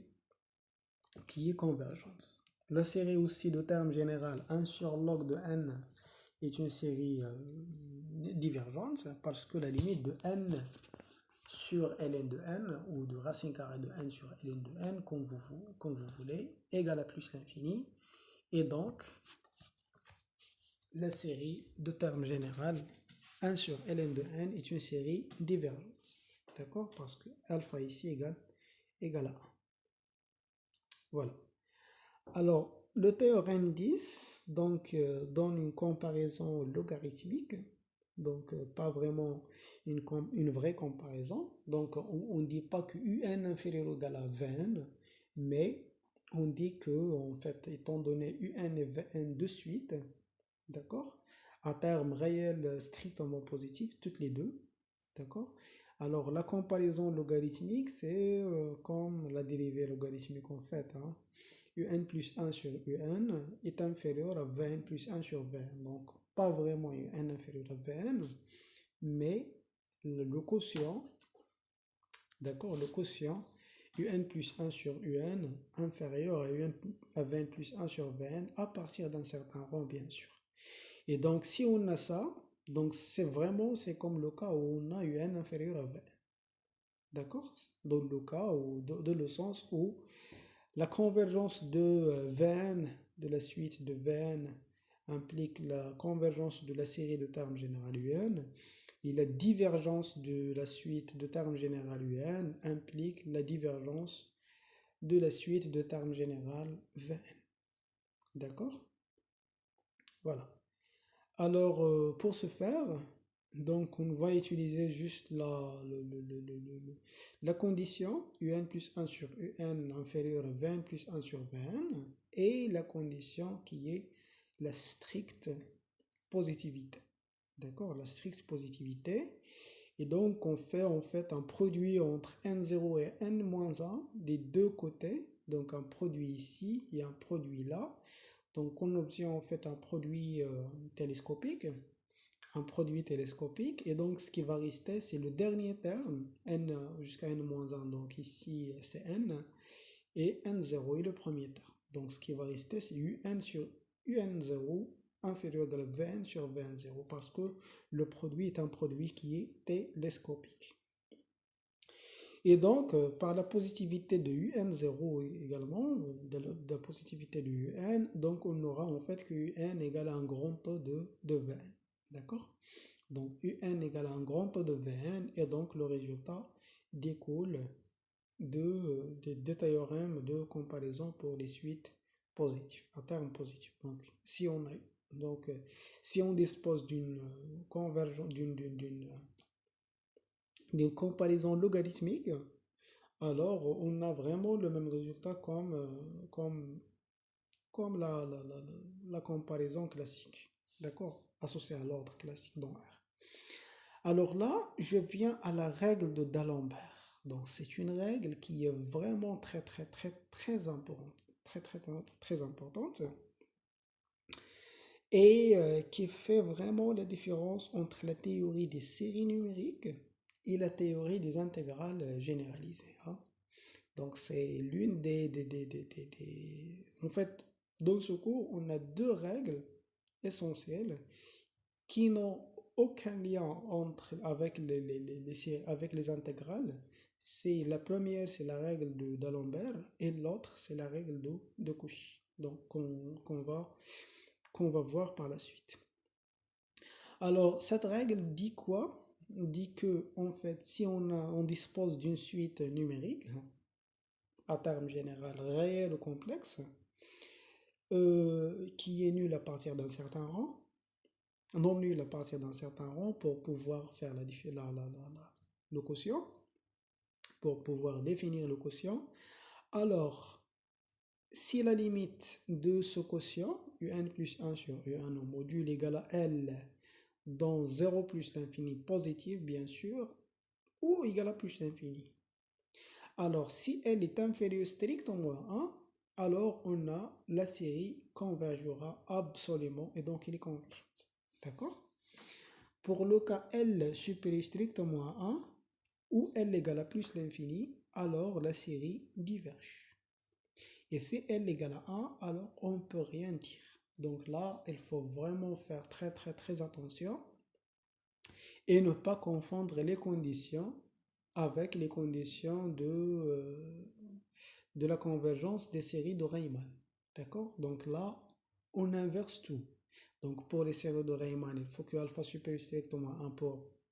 est convergente. La série aussi de termes général 1 sur log de n est une série divergente parce que la limite de n sur ln de n ou de racine carrée de n sur ln de n, comme vous voulez, égale à plus l'infini. Et donc, la série de termes général 1 sur ln de n est une série divergente. D'accord? Parce que alpha ici égale à 1. Voilà. Alors, le théorème 10 donc, donne une comparaison logarithmique. Donc, pas vraiment une vraie comparaison. Donc, on ne dit pas que un inférieur ou égal à 20, mais on dit que, en fait, étant donné un et Vn de suite, d'accord, à terme réel strictement positif, toutes les deux, d'accord. Alors, la comparaison logarithmique, c'est comme la dérivée logarithmique en fait, hein. Un plus 1 sur un est inférieur à 20 plus 1 sur 20. Donc, pas vraiment un inférieur à 20, mais le quotient, d'accord, le quotient un plus 1 sur un inférieur à 20 plus 1 sur 20 à partir d'un certain rang, bien sûr. Et donc, si on a ça, donc c'est comme le cas où on a un inférieur à 20. D'accord? Dans le cas où, dans le sens où la convergence de Venn, de la suite de Venn, implique la convergence de la série de termes général UN, et la divergence de la suite de termes général UN implique la divergence de la suite de termes général Venn. D'accord? Voilà. Alors, pour ce faire, donc on va utiliser juste la condition un plus 1 sur un inférieur à 20 plus 1 sur 20 et la condition qui est la stricte positivité. D'accord? La stricte positivité. Et donc on fait en fait un produit entre n0 et n-1 des deux côtés. Donc un produit ici et un produit là. Donc on obtient en fait un produit télescopique. Et donc ce qui va rester c'est le dernier terme, n jusqu'à n-1, donc ici c'est n, et n0 est le premier terme. Donc ce qui va rester c'est un sur un0 inférieur à 20 sur 20,0 parce que le produit est un produit qui est télescopique. Et donc, par la positivité de un0 également, de la positivité de un, donc on aura en fait que un égale à un grand taux de 20. D'accord? Donc, un égale à un grand taux de 20 et donc le résultat découle des théorèmes de comparaison pour les suites positives, à terme positif. Donc, si on dispose d'une convergence, d'une comparaison logarithmique, alors on a vraiment le même résultat comme la comparaison classique, d'accord, associée à l'ordre classique dans R. Alors là, je viens à la règle de D'Alembert. Donc c'est une règle qui est vraiment très importante, très importante et qui fait vraiment la différence entre la théorie des séries numériques et la théorie des intégrales généralisées, hein. Donc c'est l'une En fait, dans ce cours, on a deux règles essentielles qui n'ont aucun lien avec les intégrales. C'est la première, c'est la règle d'Alembert et l'autre, c'est la règle de Cauchy. Donc qu'on va voir par la suite. Alors, cette règle dit quoi? Dit que, en fait, si on dispose d'une suite numérique, à terme général réel ou complexe, qui est nul à partir d'un certain rang, non nul à partir d'un certain rang pour pouvoir faire le quotient, pour pouvoir définir le quotient. Alors, si la limite de ce quotient, un plus 1 sur un au module égal à L dans 0 plus l'infini positif, bien sûr, ou égal à plus l'infini. Alors, si L est inférieur strictement à 1, alors on a la série convergera absolument et donc il est convergente. D'accord? Pour le cas L supérieur strictement à 1, ou L égale à plus l'infini, alors la série diverge. Et si L égale à 1, alors on ne peut rien dire. Donc là, il faut vraiment faire très attention et ne pas confondre les conditions avec les conditions de la convergence des séries de Riemann. D'accord? Donc là, on inverse tout. Donc pour les séries de Riemann, il faut que alpha supérieur strictement à 1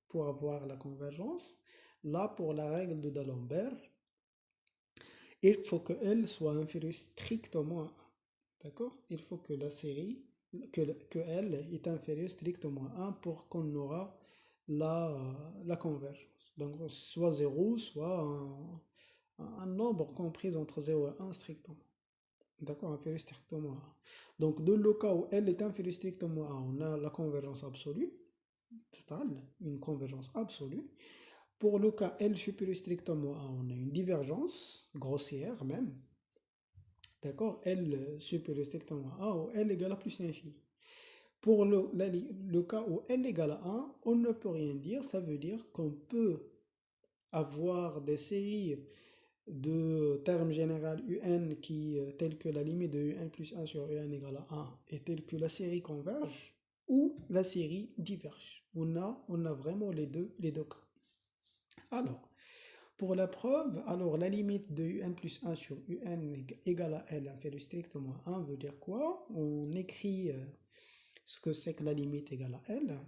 pour avoir la convergence. Là, pour la règle de D'Alembert, il faut que L soit inférieur strictement à 1. D'accord? Il faut que la série, que L est inférieur strictement à 1 pour qu'on aura la convergence. Donc soit 0, soit un nombre compris entre 0 et 1 strictement. D'accord, inférieur strictement à 1. Donc dans le cas où L est inférieur strictement à 1, on a la convergence absolue, totale, une convergence absolue. Pour le cas L supérieur strictement à 1, on a une divergence, grossière même. D'accord, L supérieur strictement à 1 ou L égale à plus l'infini. Pour le cas où L égale à 1, on ne peut rien dire. Ça veut dire qu'on peut avoir des séries de termes généraux UN telles que la limite de UN plus 1 sur UN égale à 1 et telles que la série converge ou la série diverge. On a vraiment les deux cas. Alors, pour la preuve, alors la limite de UN plus 1 sur UN égale à L inférieur strictement à 1 veut dire quoi? On écrit ce que c'est que la limite égale à L,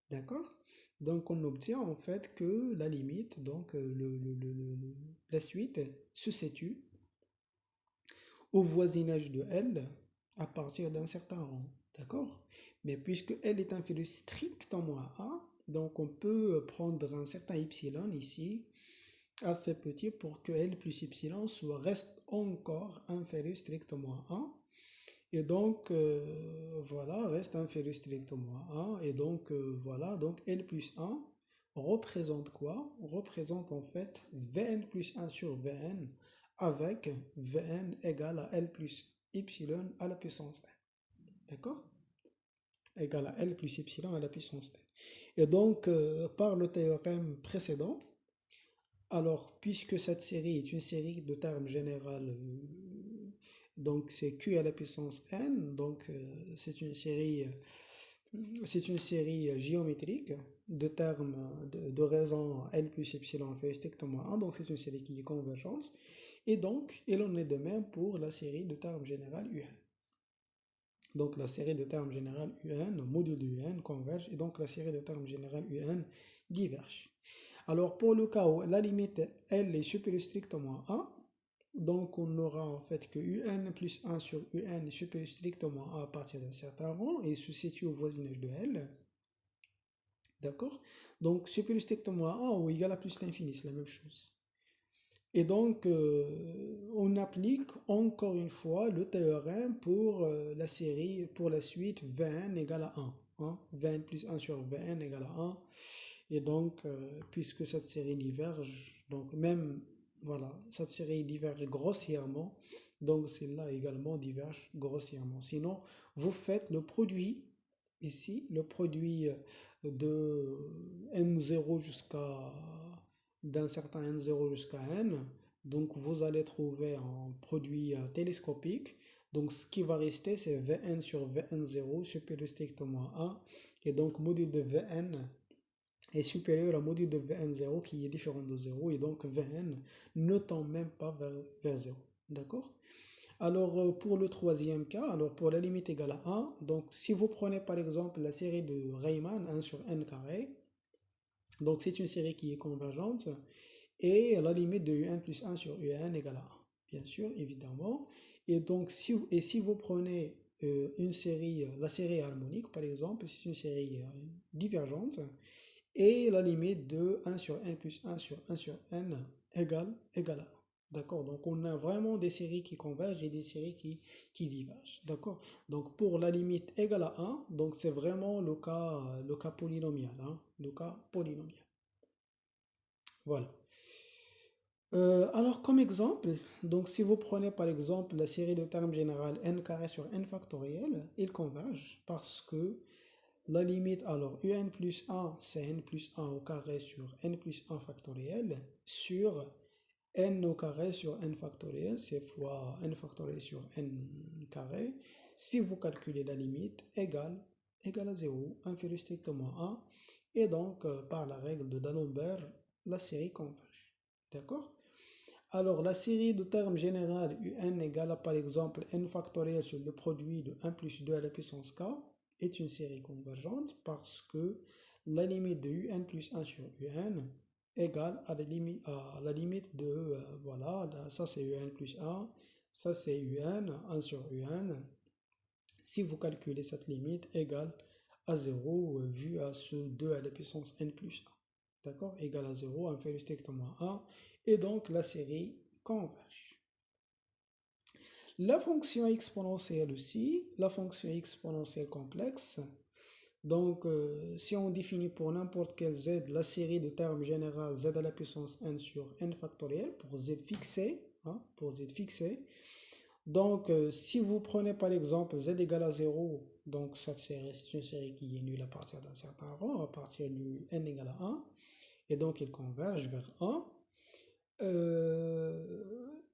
d'accord? Donc on obtient en fait que la limite, donc la suite se situe au voisinage de L à partir d'un certain rang, d'accord? Mais puisque L est inférieur strictement à 1, donc on peut prendre un certain epsilon ici, assez petit pour que L plus epsilon reste encore inférieur strictement à 1. Et donc, voilà, reste inférieur strictement à 1. Et donc, voilà, donc L plus 1 représente quoi? Représente en fait Vn plus 1 sur Vn avec Vn égale à L plus epsilon à la puissance n. D'accord? Égale à L plus epsilon à la puissance n. Et donc, par le théorème précédent, alors, puisque cette série est une série de termes généraux, donc c'est Q à la puissance n, donc c'est une série géométrique de termes de raisons L plus epsilon fait strictement 1, donc c'est une série qui est convergente, et donc il en est de même pour la série de termes généraux UN. Donc la série de termes généraux UN, module de UN converge, et donc la série de termes généraux UN diverge. Alors pour le cas où la limite L est supérieure strictement à 1, donc on aura en fait que UN plus 1 sur UN est supérieur strictement à partir d'un certain rang et se situe au voisinage de L. D'accord? Donc supérieur strictement à 1 ou égal à plus l'infini, c'est la même chose. Et donc on applique encore une fois le théorème pour la série, pour la suite Vn égale à 1. Hein? Vn plus 1 sur Vn égale à 1. Et donc, puisque cette série diverge, donc même, voilà, cette série diverge grossièrement, donc celle-là également diverge grossièrement. Sinon, vous faites le produit, ici, le produit de n0 jusqu'à, d'un certain n0 jusqu'à n, donc vous allez trouver un produit télescopique. Donc ce qui va rester, c'est Vn sur Vn0 supérieur strictement à 1, et donc module de Vn est supérieur au module de Vn0 qui est différent de 0 et donc Vn ne tend même pas vers 0. D'accord? Alors pour le troisième cas, alors pour la limite égale à 1, donc si vous prenez par exemple la série de Riemann 1 sur n carré, donc c'est une série qui est convergente et la limite de un plus 1 sur un égale à 1, bien sûr, évidemment. Et donc si vous prenez une série, la série harmonique par exemple, c'est une série divergente, et la limite de 1 sur n plus 1 sur 1 sur n égale à 1. D'accord? Donc on a vraiment des séries qui convergent et des séries qui divergent. D'accord? Donc pour la limite égale à 1, donc c'est vraiment le cas polynomial. Hein? Le cas polynomial. Voilà. Alors comme exemple, donc si vous prenez par exemple la série de termes générales n carré sur n factoriel, ils convergent parce que la limite, alors un plus 1, c'est n plus 1 au carré sur n plus 1 factoriel sur n au carré sur n factoriel, c'est fois n factoriel sur n carré. Si vous calculez la limite, égale à 0, inférieur strictement à 1, et donc par la règle de D'Alembert, la série converge. D'accord? Alors la série de termes généraux un égale à par exemple n factoriel sur le produit de 1 plus 2 à la puissance k, est une série convergente parce que la limite de un plus 1 sur un égale à la limite de, voilà, ça c'est un plus 1, ça c'est un sur un. Si vous calculez cette limite égale à 0 vu à ce 2 à la puissance n plus 1. D'accord? Égale à 0, inférieur strictement à 1. Et donc la série converge. La fonction exponentielle aussi, la fonction exponentielle complexe. Donc, si on définit pour n'importe quel z la série de termes généraux z à la puissance n sur n factoriel pour z fixé, hein, pour z fixé. Donc, si vous prenez par exemple z égale à 0, donc cette série, c'est une série qui est nulle à partir d'un certain rang, à partir du n égale à 1, et donc il converge vers 1.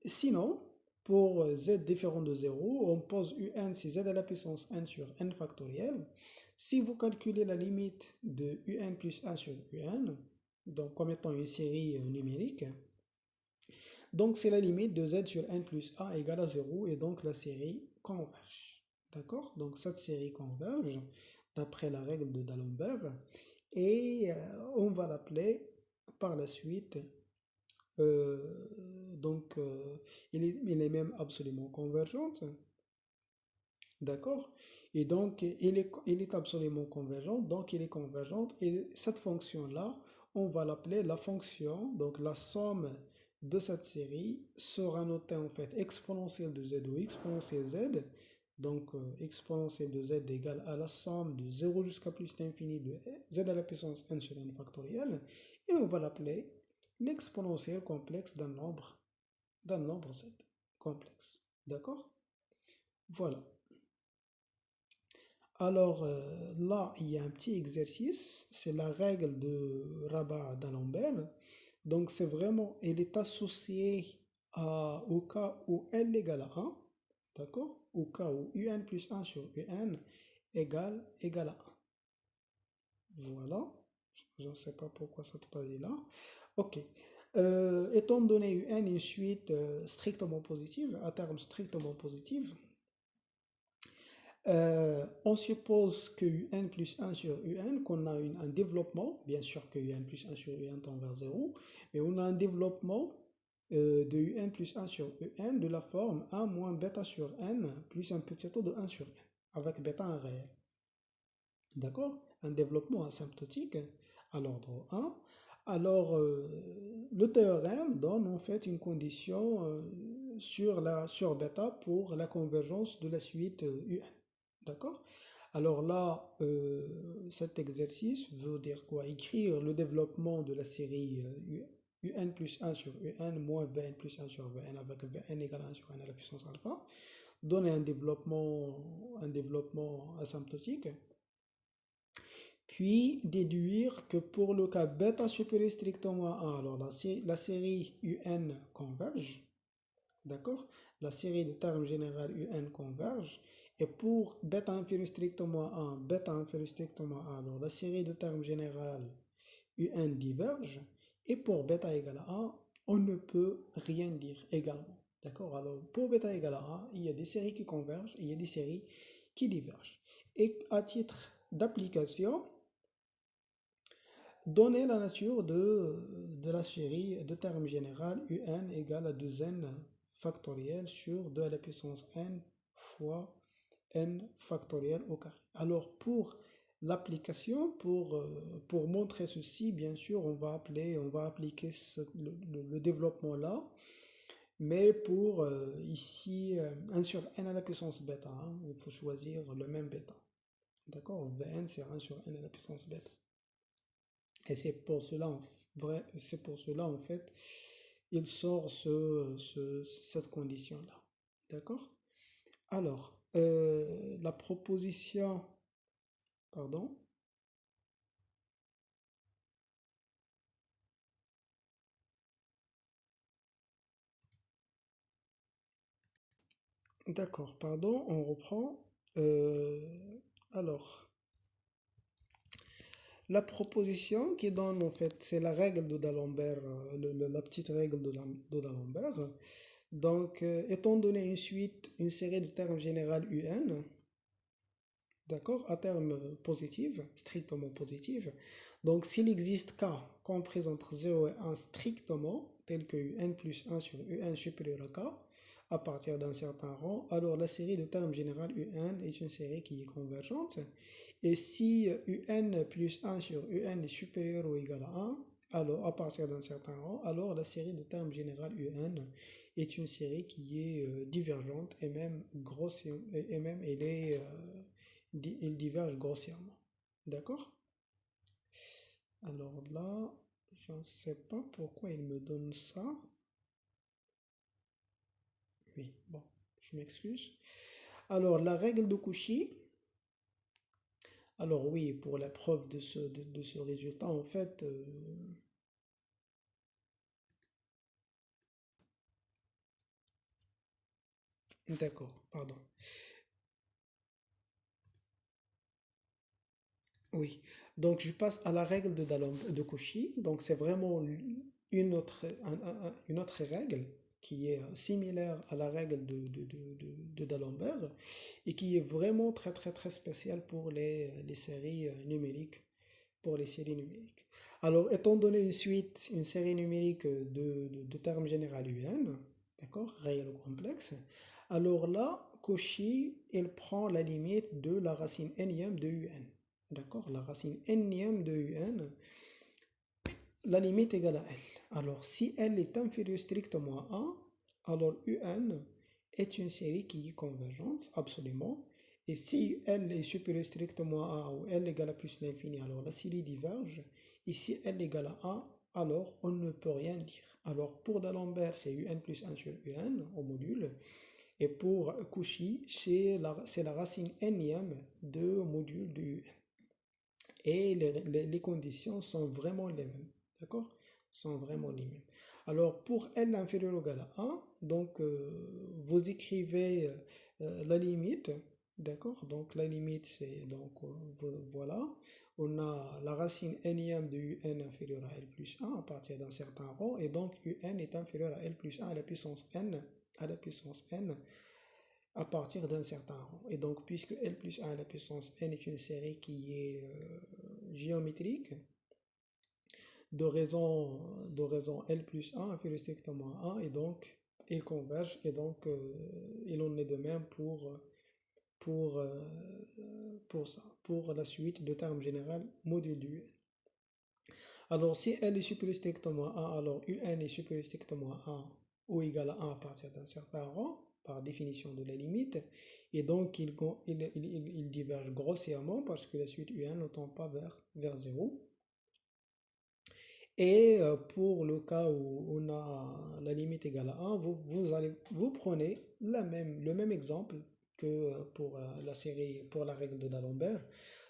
Sinon, pour z différent de 0, on pose un si z à la puissance n sur n factoriel. Si vous calculez la limite de un plus 1 sur un, donc comme étant une série numérique, donc c'est la limite de z sur n plus 1 égale à 0 et donc la série converge. D'accord? Donc cette série converge d'après la règle de D'Alembert et on va l'appeler par la suite donc il est même absolument convergente. D'accord? Et donc il est absolument convergent, donc il est convergente et cette fonction-là, on va l'appeler la fonction, donc la somme de cette série sera notée en fait exponentielle de z ou exponentielle z. Donc exponentielle de z égale à la somme de 0 jusqu'à plus l'infini de z à la puissance n sur n factoriel. Et on va l'appeler l'exponentielle complexe d'un nombre z complexe. D'accord? Voilà. Alors là, il y a un petit exercice, c'est la règle de Rabat-D'Alembert. Donc c'est vraiment, elle est associée au cas où L égale à 1, d'accord? Au cas où un plus 1 sur un égale à 1. Voilà, je ne sais pas pourquoi cette page est là. Ok. Étant donné un une suite strictement positive, à terme strictement positive, on suppose que un plus 1 sur un, qu'on a un développement, bien sûr que un plus 1 sur un tend vers 0, mais on a un développement de un plus 1 sur un de la forme 1 moins bêta sur n plus un petit taux de 1 sur n, avec bêta en réel. D'accord? Un développement asymptotique à l'ordre 1. Alors, le théorème donne en fait une condition sur bêta pour la convergence de la suite UN. D'accord? Alors là, cet exercice veut dire quoi? Écrire le développement de la série UN plus 1 sur UN moins Vn plus 1 sur Vn avec Vn égale 1 sur n à la puissance alpha. Donner un développement asymptotique. Puis déduire que pour le cas bêta supérieur strictement à 1, alors la série UN converge, d'accord? La série de termes général UN converge. Et pour bêta inférieur strictement à 1, bêta inférieur strictement à 1, alors la série de termes général UN diverge. Et pour bêta égale à 1, on ne peut rien dire également. D'accord? Alors pour bêta égale à 1, il y a des séries qui convergent et il y a des séries qui divergent. Et à titre d'application, donner la nature de la série de termes général un égale à 2n factoriel sur 2 à la puissance n fois n factoriel au carré. Alors pour l'application, pour montrer ceci, bien sûr, on va appliquer le développement là, mais pour ici 1 sur n à la puissance bêta, hein, il faut choisir le même bêta. D'accord? Vn c'est 1 sur n à la puissance bêta. Et c'est pour cela, en fait, il sort cette condition-là. D'accord? Alors, la proposition, pardon, d'accord, pardon, on reprend. Alors, la proposition qui donne, en fait, c'est la règle de D'Alembert, la petite règle de D'Alembert. Donc, étant donné une série de termes général UN, d'accord, à terme positif, strictement positif. Donc, s'il existe k compris entre 0 et 1 strictement, tel que un plus 1 sur un supérieur à k, à partir d'un certain rang, alors la série de termes général un est une série qui est convergente. Et si un plus 1 sur un est supérieur ou égal à 1, alors à partir d'un certain rang, alors la série de termes général un est une série qui est divergente et même grosse et même elle diverge grossièrement. D'accord? Alors là, je ne sais pas pourquoi il me donne ça. Oui, bon, je m'excuse. Alors, la règle de Cauchy, alors oui, pour la preuve de ce résultat, en fait, d'accord, pardon. Oui, donc je passe à la règle de Cauchy. Donc c'est vraiment une autre règle qui est similaire à la règle de D'Alembert et qui est vraiment très très très spéciale pour les séries numériques, pour les séries numériques. Alors, étant donné une série numérique de termes général UN, d'accord, réel ou complexe, alors là, Cauchy, il prend la limite de la racine nième de UN. D'accord, la racine nième de UN, la limite égale à L. Alors, si L est inférieur strictement à 1, alors UN est une série qui est convergente, absolument. Et si L est supérieur strictement à 1 ou L égale à plus l'infini, alors la série diverge. Et si L égale à 1, alors on ne peut rien dire. Alors pour D'Alembert, c'est UN plus 1 sur UN au module. Et pour Cauchy, c'est la racine nième de module de UN. Et les conditions sont vraiment les mêmes. D'accord? Sont vraiment les mêmes. Alors pour L inférieur ou égal à 1, donc vous écrivez la limite. D'accord? Donc la limite c'est donc voilà. On a la racine nième de un inférieur à L plus 1 à partir d'un certain rang. Et donc un est inférieur à L plus 1 à la puissance n à partir d'un certain rang. Et donc, puisque L plus 1 à la puissance n est une série qui est géométrique, de raison L plus 1 inférieur strictement à 1, et donc ils convergent, et donc il en est de même pour, euh, pour ça, pour la suite de termes général module du UN. Alors, si L est supérieur strictement à 1, alors UN est supérieur strictement à 1 ou égal à 1 à partir d'un certain rang, par définition de la limite, et donc il diverge grossièrement parce que la suite UN ne tend pas vers 0. Et pour le cas où on a la limite égale à 1, vous prenez le même exemple que pour la série, pour la règle de D'Alembert.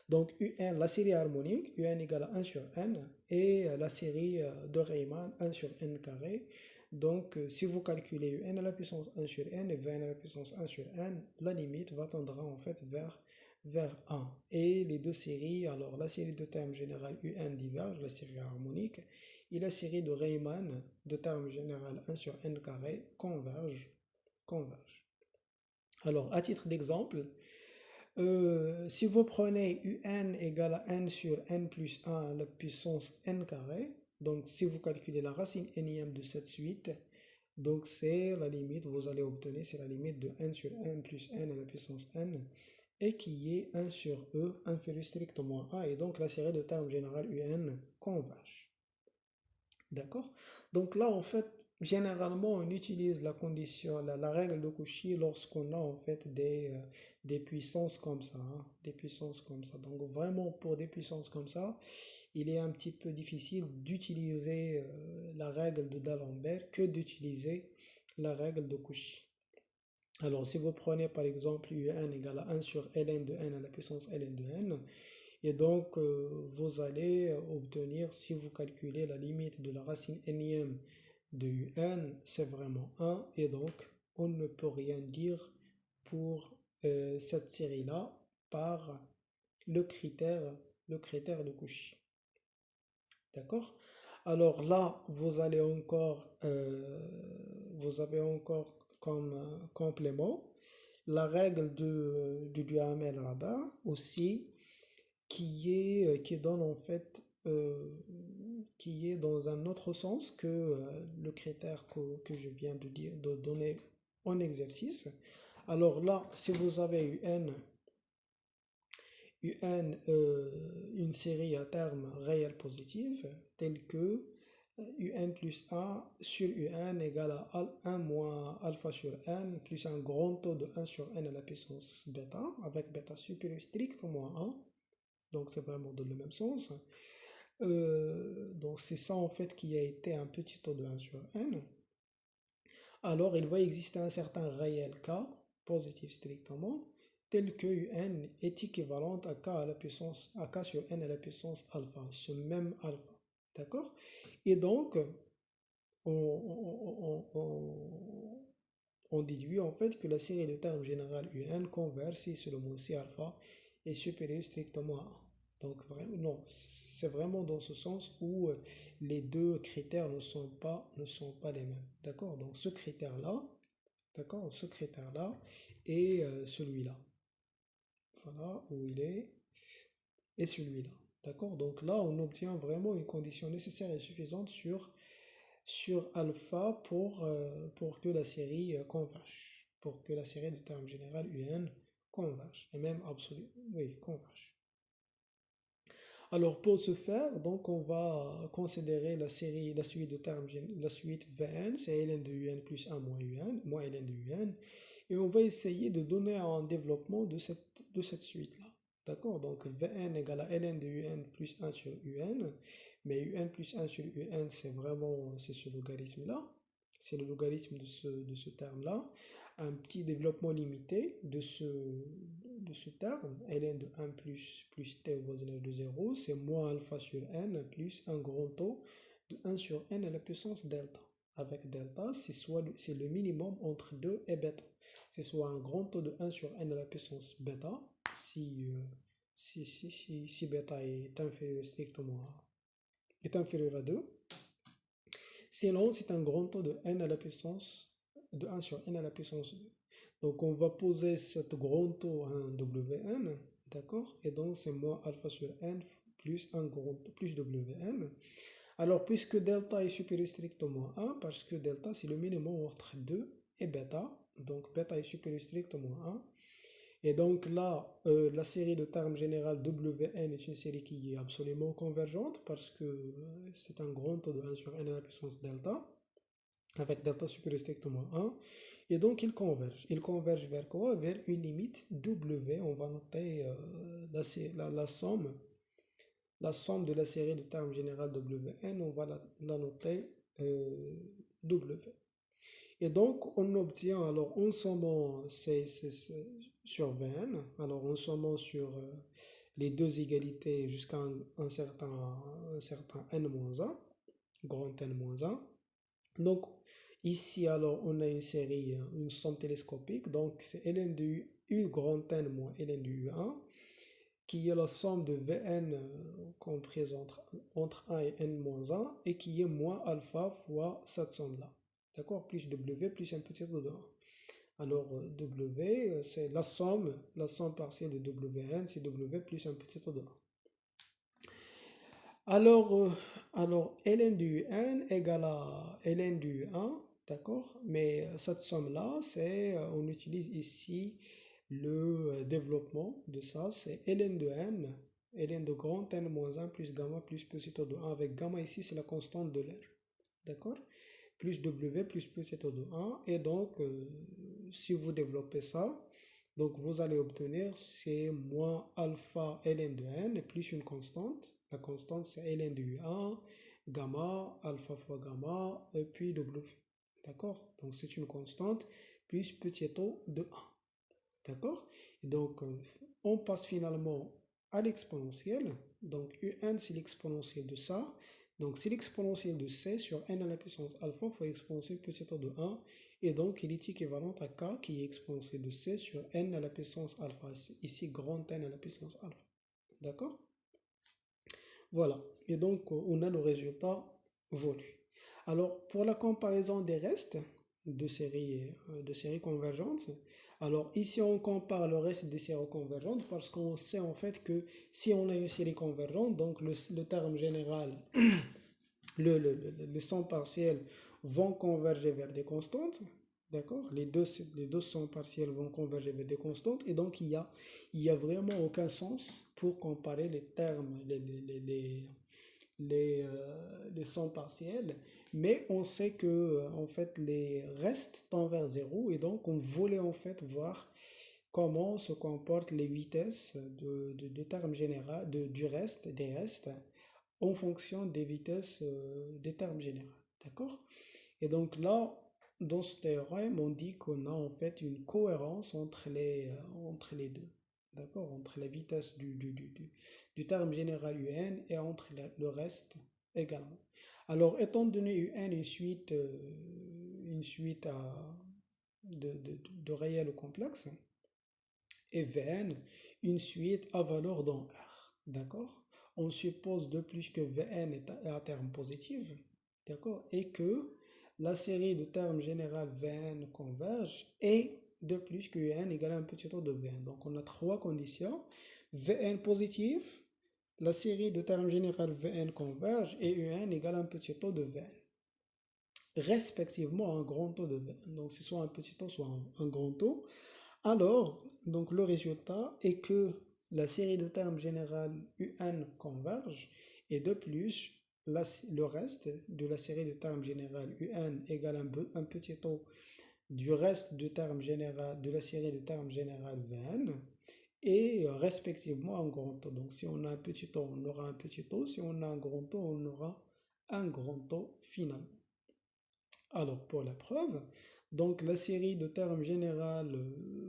Donc UN, la série harmonique, UN égale à 1 sur n, et la série de Riemann, 1 sur n carré. Donc si vous calculez UN à la puissance 1 sur n et Vn à la puissance 1 sur n, la limite va tendra en fait vers 1. Et les deux séries, alors la série de termes général UN diverge, la série harmonique, et la série de Riemann de termes général 1 sur n carré converge. Alors, à titre d'exemple, si vous prenez un égale à n sur n plus 1 à la puissance n carré, donc si vous calculez la racine nième de cette suite, donc c'est la limite, vous allez obtenir, c'est la limite de n sur n plus n à la puissance n, et qui est 1 sur e inférieur strictement à 1, et donc la série de termes général un converge. D'accord? Donc là, en fait, généralement, on utilise la condition, la règle de Cauchy lorsqu'on a en fait des puissances comme ça, hein, des puissances comme ça. Donc vraiment, pour des puissances comme ça, il est un petit peu difficile d'utiliser la règle de D'Alembert que d'utiliser la règle de Cauchy. Alors, si vous prenez par exemple un égale à 1 sur ln de n à la puissance ln de n, et donc, vous allez obtenir, si vous calculez la limite de la racine nième de un, c'est vraiment 1. Et donc, on ne peut rien dire pour cette série-là par le critère, le critère de Cauchy. D'accord? Alors là, vous avez encore comme complément la règle du Duhamel Rabat aussi, qui donne en fait, qui est dans un autre sens que le critère que je viens de donner en exercice. Alors là, si vous avez une série à terme réel positive, telle que un plus a sur un égale à 1 moins alpha sur n plus un grand taux de 1 sur n à la puissance bêta, avec bêta supérieur strict moins 1. Donc c'est vraiment dans le même sens. Donc c'est ça en fait qui a été un petit taux de 1 sur n. Alors il va exister un certain réel k, positif strictement, tel que un est équivalente à k à la puissance, à k sur n à la puissance alpha, ce même alpha. D'accord? Et donc, on déduit en fait que la série de termes générale un converge si seulement si alpha est supérieur strictement à 1. Donc vraiment, non, c'est vraiment dans ce sens où les deux critères ne sont pas les mêmes. D'accord? Donc ce critère-là, d'accord, ce critère-là est celui-là. Voilà où il est, et celui-là. D'accord? Donc là, on obtient vraiment une condition nécessaire et suffisante sur alpha pour que la série converge, pour que la série de termes général UN converge, et même absolu, oui, converge. Alors pour ce faire, donc on va considérer la suite de termes, la suite Vn, c'est ln de Un plus 1 moins ln de Un, et on va essayer de donner un développement de cette suite-là. D'accord? Donc Vn égale à ln de Un plus 1 sur Un, mais Un plus 1 sur Un, c'est ce logarithme-là, c'est le logarithme de ce terme-là. Un petit développement limité de ce terme, ln de 1 plus t au voisinage de 0, c'est moins alpha sur n plus un grand taux de 1 sur n à la puissance delta. Avec delta, c'est le minimum entre 2 et bêta. C'est soit un grand taux de 1 sur n à la puissance bêta, si bêta est inférieur est inférieur à 2. Sinon, c'est un grand taux de n à la puissance de 1 sur n à la puissance 2. Donc, on va poser ce grand taux à un Wn, d'accord? Et donc, c'est moins alpha sur n plus un grand taux plus Wn. Alors, puisque delta est supérieur strictement à 1, parce que delta, c'est le minimum entre 2 et bêta, donc bêta est supérieur strictement à 1, et donc là, la série de termes général Wn est une série qui est absolument convergente parce que c'est un grand taux de 1 sur n à la puissance delta, avec delta supérieur strictement 1. Et donc il converge. Il converge vers quoi? Vers une limite W. On va noter la somme de la série de termes général Wn, on va la noter W. Et donc, on obtient, alors, en sommant sur Vn, alors en sommant sur les deux égalités jusqu'à un certain n-1, grand n-1. Donc, ici, alors, on a une série, une somme télescopique, donc c'est ln de U grand n moins ln de U1, qui est la somme de Vn comprise entre 1 et n-1, et qui est moins alpha fois cette somme-là. D'accord? Plus W plus un petit taux de 1. Alors, W, c'est la somme partielle de Wn, c'est W plus un petit taux de 1. Alors ln du n égale à ln du 1, d'accord? Mais cette somme-là, on utilise ici le développement de ça, c'est ln de n, ln de grand n moins 1 plus gamma plus petit taux de 1, avec gamma ici, c'est la constante de l'air. D'accord? Plus W plus petit taux de 1. Et donc, si vous développez ça, donc vous allez obtenir c'est moins alpha ln de n plus une constante. La constante c'est ln de U1, gamma, alpha fois gamma, et puis W. D'accord? Donc c'est une constante plus petit taux de 1. D'accord? Et donc on passe finalement à l'exponentielle. Donc Un c'est l'exponentielle de ça. Donc c'est l'exponentielle de c sur n à la puissance alpha fois exponentielle petit taux de 1. Et donc il est équivalent à k qui est exponentielle de c sur n à la puissance alpha. Ici grand n à la puissance alpha. D'accord? Voilà. Et donc on a le résultat voulu. Alors pour la comparaison des restes, de séries convergentes. Alors ici, on compare le reste des séries convergentes parce qu'on sait en fait que si on a une série convergente, donc le terme général, les sons partiels vont converger vers des constantes. D'accord? Les deux sons partiels vont converger vers des constantes et donc il y a vraiment aucun sens pour comparer les termes, les sons partiels, mais on sait que en fait les restes tendent vers zéro et donc on voulait en fait voir comment se comportent les vitesses de termes généraux du reste des restes en fonction des vitesses des termes généraux. D'accord? Et donc là, dans ce théorème, on dit qu'on a en fait une cohérence entre les deux. D'accord? Entre la vitesse du terme général UN et entre le reste également. Alors, étant donné UN une suite de réels complexes, et Vn une suite à valeur dans R. D'accord? On suppose de plus que Vn est à terme positif. D'accord? Et que la série de termes général Vn converge et de plus que Un égale un petit taux de Vn. Donc on a trois conditions. Vn positif, la série de termes général Vn converge et Un égale un petit taux de Vn. Respectivement un grand taux de Vn. Donc c'est soit un petit taux, soit un grand taux. Alors, donc le résultat est que la série de termes générale UN converge et de plus, le reste de la série de termes générale UN égale un petit taux du reste de la série de termes générale VN et respectivement un grand taux. Donc si on a un petit taux, on aura un petit taux. Si on a un grand taux, on aura un grand taux finalement. Alors, pour la preuve, donc la série de termes général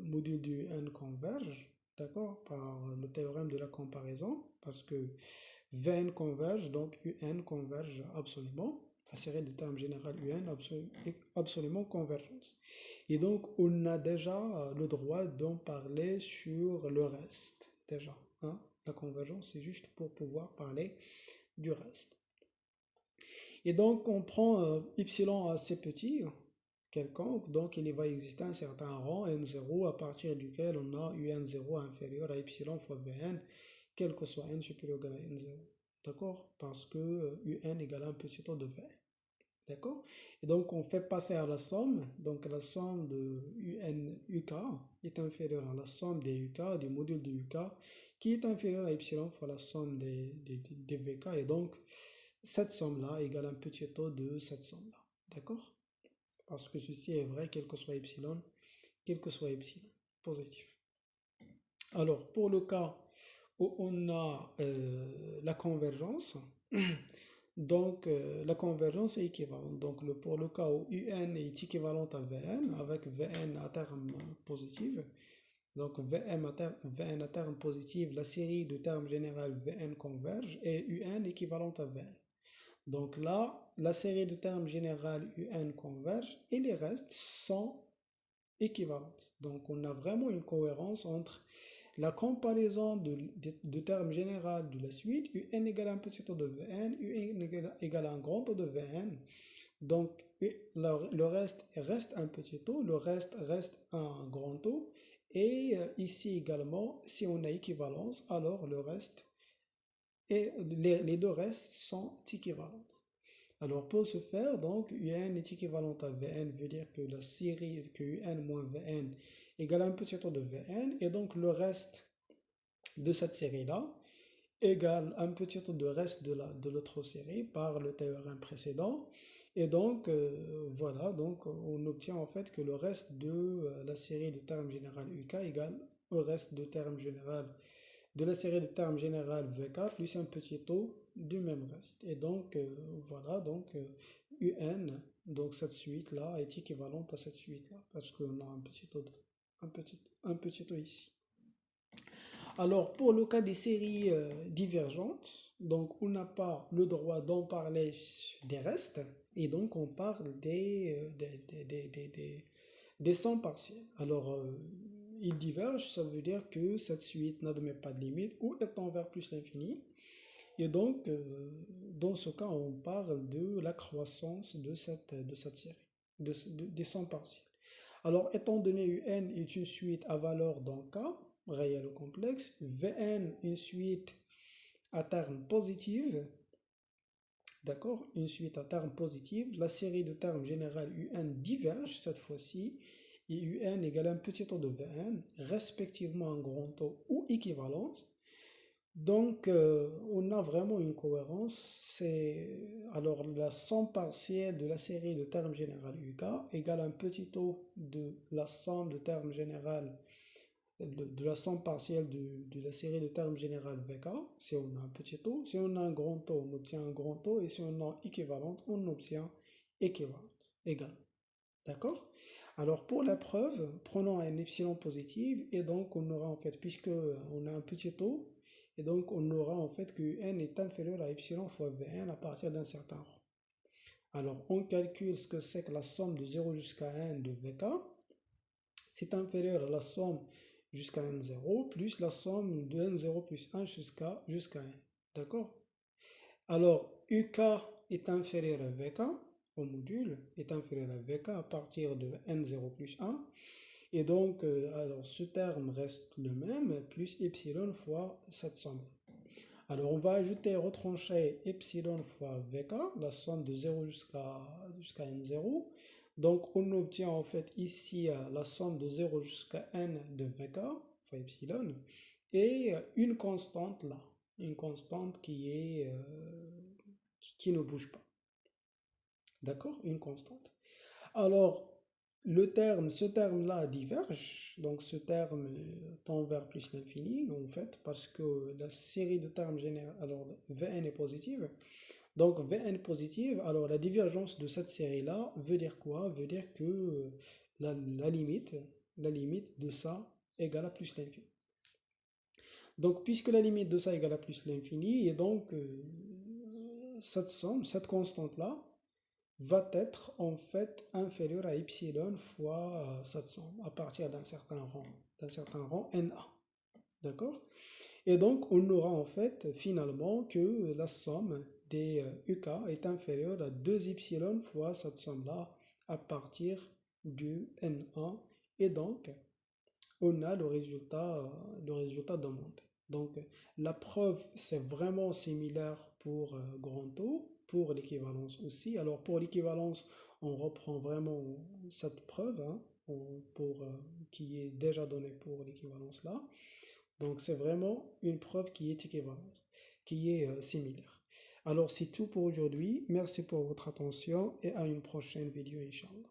module du n converge, d'accord, par le théorème de la comparaison, parce que Vn converge, donc Un converge absolument, la série de termes général Un est absolument convergente. Et donc, on a déjà le droit d'en parler sur le reste, déjà. Hein. La convergence, c'est juste pour pouvoir parler du reste. Et donc, on prend y assez petit, quelconque, donc il va exister un certain rang n0 à partir duquel on a un0 inférieur à y fois Vn, quel que soit n supérieur ou égal à n0. D'accord? Parce que un égale un petit taux de Vn. D'accord? Et donc, on fait passer à la somme. Donc, la somme de un uk est inférieure à la somme des uk, du module de uk, qui est inférieure à y fois la somme des vk. Et donc, cette somme-là égale un petit taux de cette somme-là. D'accord? Parce que ceci est vrai, quel que soit epsilon, positif. Alors, pour le cas où on a la convergence, donc la convergence est équivalente. Donc, pour le cas où UN est équivalente à Vn, avec Vn à terme positif, donc Vn à terme positif, la série de termes général Vn converge et Un équivalente à Vn. Donc là, la série de termes général UN converge et les restes sont équivalentes. Donc on a vraiment une cohérence entre la comparaison de termes général de la suite, UN égale un petit taux de Vn, UN égale un grand taux de Vn. Donc le reste un petit taux, le reste un grand taux. Et ici également, si on a équivalence, alors le reste et les deux restes sont équivalents. Alors pour ce faire, donc UN est équivalent à Vn, veut dire que la série que UN moins Vn égale un petit taux de Vn, et donc le reste de cette série-là égale un petit taux de reste de l'autre série par le théorème précédent. Et donc voilà, donc on obtient en fait que le reste de la série de termes général UK égale au reste de termes général de la série de termes général VK plus un petit taux du même reste. Et donc, voilà, donc UN, donc cette suite-là est équivalente à cette suite-là, parce qu'on a un petit taux, un petit taux ici. Alors, pour le cas des séries divergentes, donc on n'a pas le droit d'en parler des restes, et donc on parle des sons partiels. Alors, ils divergent, ça veut dire que cette suite n'admet pas de limite ou elle tend vers plus l'infini. Et donc, dans ce cas, on parle de la croissance de cette série. des sommes partielles. Alors, étant donné UN est une suite à valeur d'un K, réel ou complexe, Vn une suite à terme positive, d'accord, une suite à terme positive, la série de termes générale UN diverge cette fois-ci, et UN égale un petit taux de Vn, respectivement un grand taux ou équivalente. Donc, on a vraiment une cohérence. Alors la somme partielle de la série de termes générales UK égale un petit taux de la somme de termes générales de la somme partielle de la série de termes générales VK. Si on a un petit taux, si on a un grand taux, on obtient un grand taux, et si on a équivalente, on obtient équivalente, égal. D'accord? Alors pour la preuve, prenons un epsilon positif et donc on aura en fait, puisque on a un petit taux, et donc on aura en fait que n est inférieur à epsilon fois Vn à partir d'un certain rang. Alors on calcule ce que c'est que la somme de 0 jusqu'à n de Vk, c'est inférieur à la somme jusqu'à n0 plus la somme de n0 plus 1 jusqu'à n. D'accord? Alors UK est inférieur à Vk, au module est inférieur à Vk à partir de n0 plus 1. Et donc, alors ce terme reste le même, plus epsilon fois cette somme. Alors, on va ajouter, retrancher epsilon fois Vk, la somme de 0 jusqu'à n0. Donc, on obtient en fait ici la somme de 0 jusqu'à n de Vk fois epsilon, et une constante là, une constante qui ne bouge pas. D'accord? Une constante. Alors, ce terme-là diverge, donc ce terme tend vers plus l'infini, en fait, parce que la série de termes généraux, alors Vn est positive, donc Vn positive, alors la divergence de cette série-là veut dire quoi? Veut dire que la limite de ça égale à plus l'infini. Donc, puisque la limite de ça égale à plus l'infini, et donc cette somme, cette constante-là, va être en fait inférieur à epsilon fois cette somme à partir d'un certain rang NA. D'accord? Et donc, on aura en fait finalement que la somme des UK est inférieure à 2 epsilon fois cette somme-là à partir du NA. Et donc, on a le résultat demandé. Donc, la preuve, c'est vraiment similaire pour grand O, pour l'équivalence aussi. Alors, pour l'équivalence, on reprend vraiment cette preuve hein, qui est déjà donnée pour l'équivalence là. Donc, c'est vraiment une preuve qui est équivalente, qui est similaire. Alors, c'est tout pour aujourd'hui. Merci pour votre attention et à une prochaine vidéo, Inch'Allah.